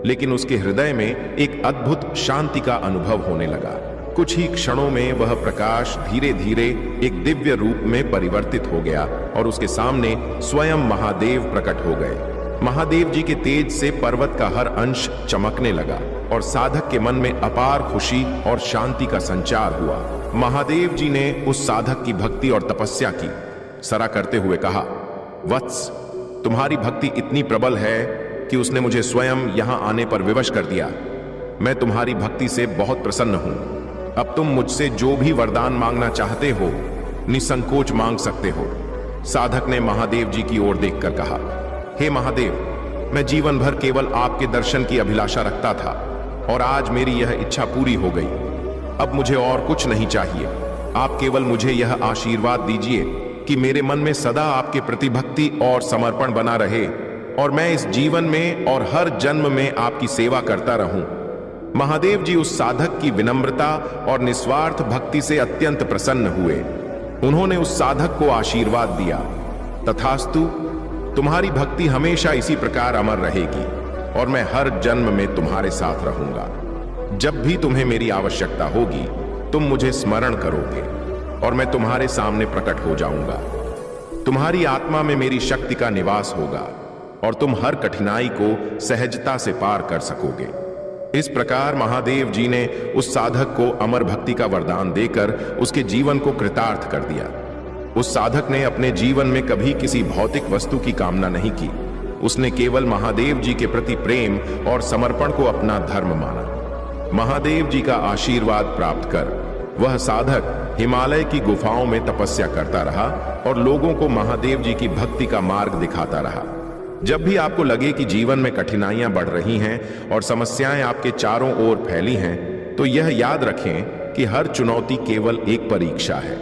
लेकिन उसके हृदय में एक अद्भुत शांति का अनुभव होने लगा। कुछ ही क्षणों में वह प्रकाश धीरे धीरे एक दिव्य रूप में परिवर्तित हो गया और उसके सामने स्वयं महादेव प्रकट हो गए। महादेव जी के तेज से पर्वत का हर अंश चमकने लगा और साधक के मन में अपार खुशी और शांति का संचार हुआ। महादेव जी ने उस साधक की भक्ति और तपस्या की सराहना करते हुए कहा, वत्स, तुम्हारी भक्ति इतनी प्रबल है कि उसने मुझे स्वयं यहां आने पर विवश कर दिया। मैं तुम्हारी भक्ति से बहुत प्रसन्न हूं। अब तुम मुझसे जो भी वरदान मांगना चाहते हो, निसंकोच मांग सकते हो। साधक ने महादेव जी की ओर देखकर कहा, हे महादेव, मैं जीवन भर केवल आपके दर्शन की अभिलाषा रखता था और आज मेरी यह इच्छा पूरी हो गई। अब मुझे और कुछ नहीं चाहिए। आप केवल मुझे यह आशीर्वाद दीजिए कि मेरे मन में सदा आपके प्रति भक्ति और समर्पण बना रहे और मैं इस जीवन में और हर जन्म में आपकी सेवा करता रहूं। महादेव जी उस साधक की विनम्रता और निस्वार्थ भक्ति से अत्यंत प्रसन्न हुए। उन्होंने उस साधक को आशीर्वाद दिया, तथास्तु, तुम्हारी भक्ति हमेशा इसी प्रकार अमर रहेगी और मैं हर जन्म में तुम्हारे साथ रहूंगा। जब भी तुम्हें मेरी आवश्यकता होगी, तुम मुझे स्मरण करोगे और मैं तुम्हारे सामने प्रकट हो जाऊंगा। तुम्हारी आत्मा में मेरी शक्ति का निवास होगा और तुम हर कठिनाई को सहजता से पार कर सकोगे। इस प्रकार महादेव जी ने उस साधक को अमर भक्ति का वरदान देकर उसके जीवन को कृतार्थ कर दिया। उस साधक ने अपने जीवन में कभी किसी भौतिक वस्तु की कामना नहीं की। उसने केवल महादेव जी के प्रति प्रेम और समर्पण को अपना धर्म माना। महादेव जी का आशीर्वाद प्राप्त कर वह साधक हिमालय की गुफाओं में तपस्या करता रहा और लोगों को महादेव जी की भक्ति का मार्ग दिखाता रहा। जब भी आपको लगे कि जीवन में कठिनाइयां बढ़ रही हैं और समस्याएं आपके चारों ओर फैली हैं, तो यह याद रखें कि हर चुनौती केवल एक परीक्षा है।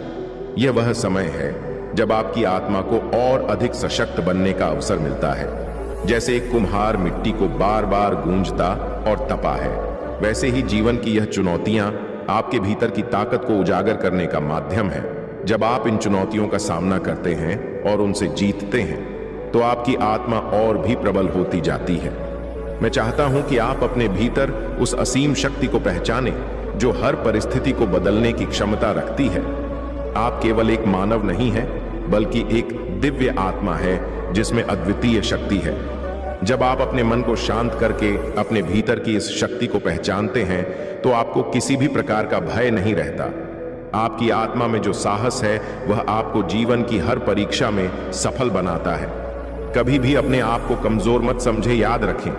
यह वह समय है जब आपकी आत्मा को और अधिक सशक्त बनने का अवसर मिलता है। जैसे एक कुम्हार मिट्टी को बार बार गूंजता और तपा है, वैसे ही जीवन की यह चुनौतियां आपके भीतर की ताकत को उजागर करने का माध्यम है। जब आप इन चुनौतियों का सामना करते हैं और उनसे जीतते हैं, तो आपकी आत्मा और भी प्रबल होती जाती है। मैं चाहता हूं कि आप अपने भीतर उस असीम शक्ति को पहचानें जो हर परिस्थिति को बदलने की क्षमता रखती है। आप केवल एक मानव नहीं हैं, बल्कि एक दिव्य आत्मा है जिसमें अद्वितीय शक्ति है। जब आप अपने मन को शांत करके अपने भीतर की इस शक्ति को पहचानते हैं, तो आपको किसी भी प्रकार का भय नहीं रहता। आपकी आत्मा में जो साहस है वह आपको जीवन की हर परीक्षा में सफल बनाता है। कभी भी अपने आप को कमजोर मत समझे, याद रखें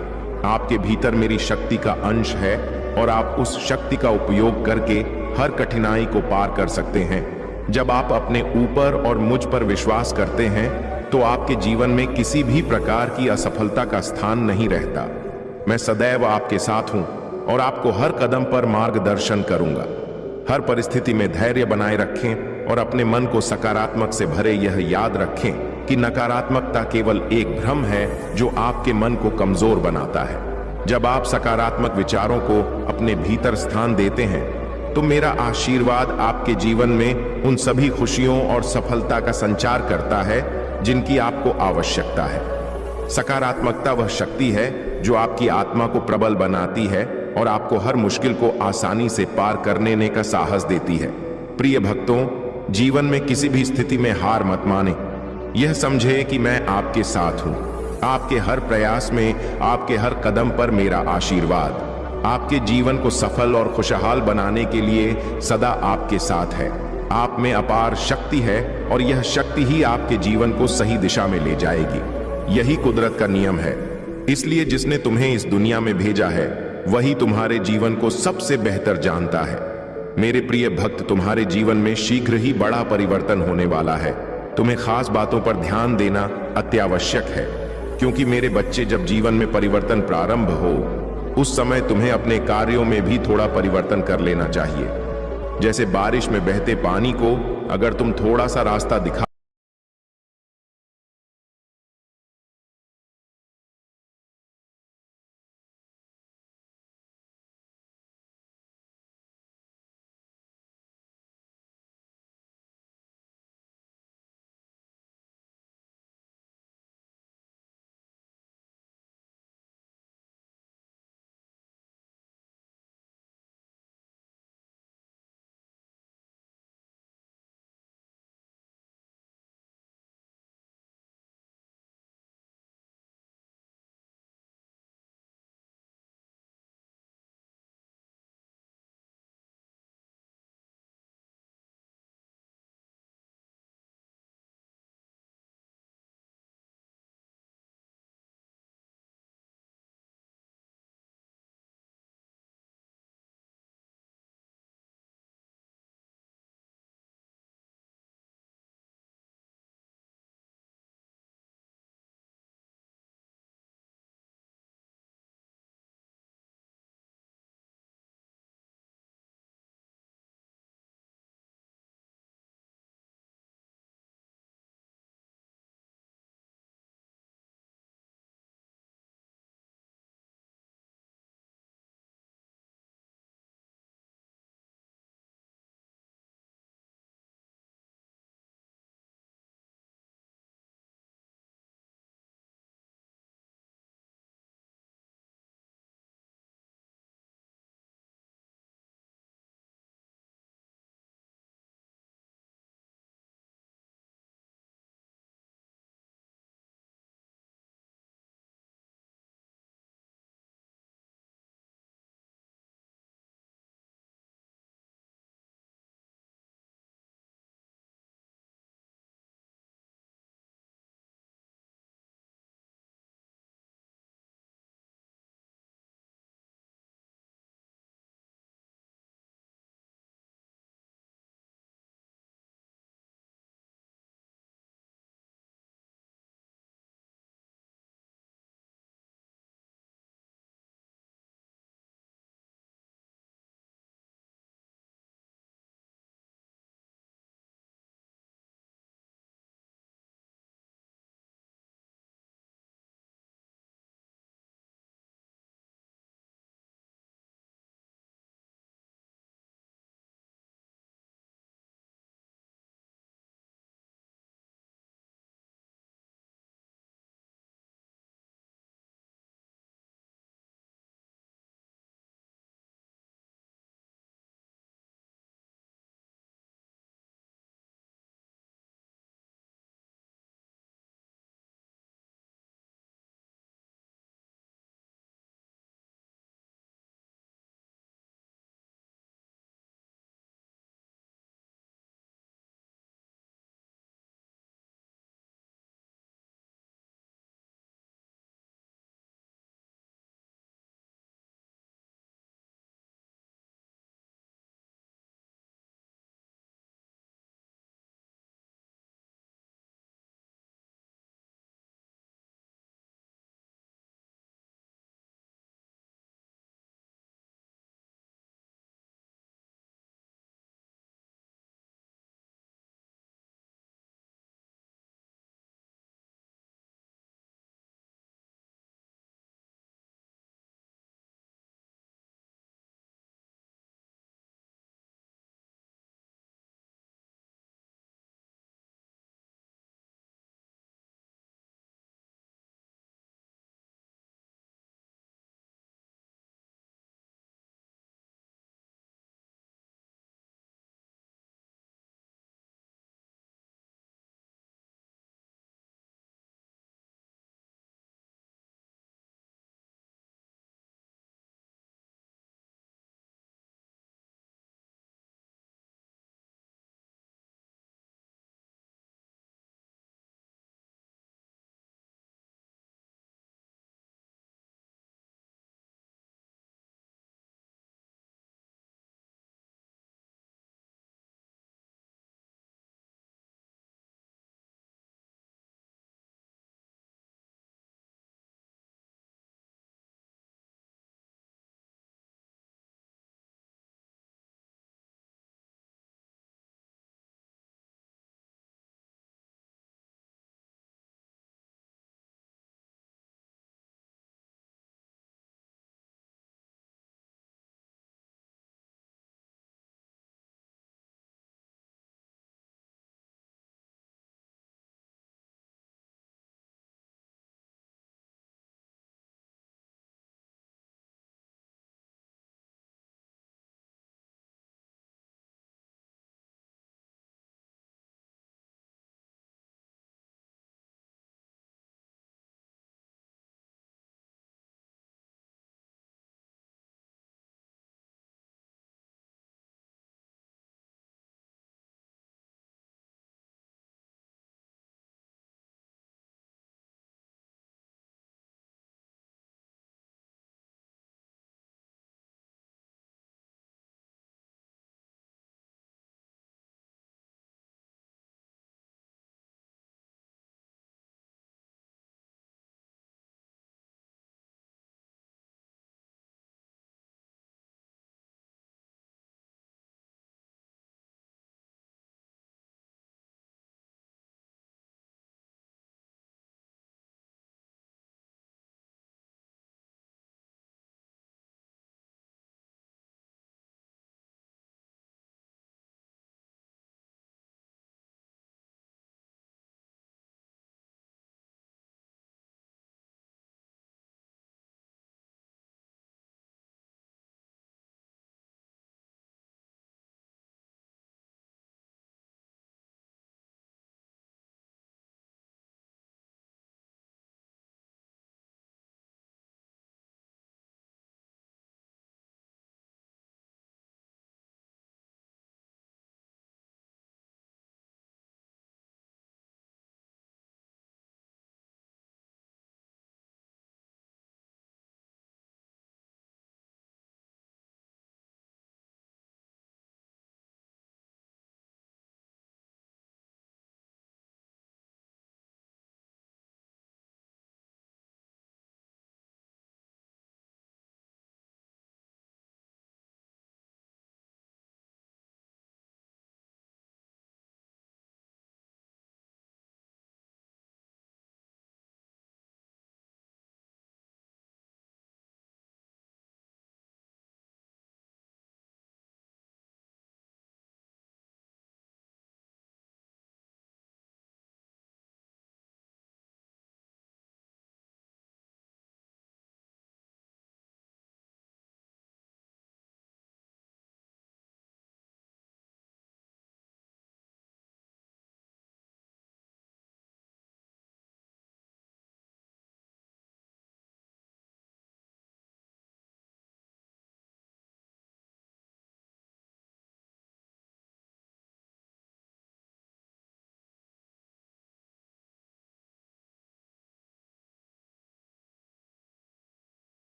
आपके भीतर मेरी शक्ति का अंश है और आप उस शक्ति का उपयोग करके हर कठिनाई को पार कर सकते हैं। जब आप अपने ऊपर और मुझ पर विश्वास करते हैं तो आपके जीवन में किसी भी प्रकार की असफलता का स्थान नहीं रहता। मैं सदैव आपके साथ हूं और आपको हर कदम पर मार्गदर्शन करूंगा। हर परिस्थिति में धैर्य बनाए रखें और अपने मन को सकारात्मक से भरे। यह याद रखें कि नकारात्मकता केवल एक भ्रम है जो आपके मन को कमजोर बनाता है। जब आप सकारात्मक विचारों को अपने भीतर स्थान देते हैं तो मेरा आशीर्वाद आपके जीवन में उन सभी खुशियों और सफलता का संचार करता है जिनकी आपको आवश्यकता है। सकारात्मकता वह शक्ति है जो आपकी आत्मा को प्रबल बनाती है और आपको हर मुश्किल को आसानी से पार करने का साहस देती है। प्रिय भक्तों, जीवन में किसी भी स्थिति में हार मत माने। यह समझे कि मैं आपके साथ हूं। आपके हर प्रयास में, आपके हर कदम पर मेरा आशीर्वाद आपके जीवन को सफल और खुशहाल बनाने के लिए सदा आपके साथ है। आप में अपार शक्ति है और यह शक्ति ही आपके जीवन को सही दिशा में ले जाएगी। यही कुदरत का नियम है। इसलिए जिसने तुम्हें इस दुनिया में भेजा है वही तुम्हारे जीवन को सबसे बेहतर जानता है। मेरे प्रिय भक्त, तुम्हारे जीवन में शीघ्र ही बड़ा परिवर्तन होने वाला है। तुम्हें खास बातों पर ध्यान देना अत्यावश्यक है, क्योंकि मेरे बच्चे, जब जीवन में परिवर्तन प्रारंभ हो उस समय तुम्हें अपने कार्यों में भी थोड़ा परिवर्तन कर लेना चाहिए। जैसे बारिश में बहते पानी को अगर तुम थोड़ा सा रास्ता दिखा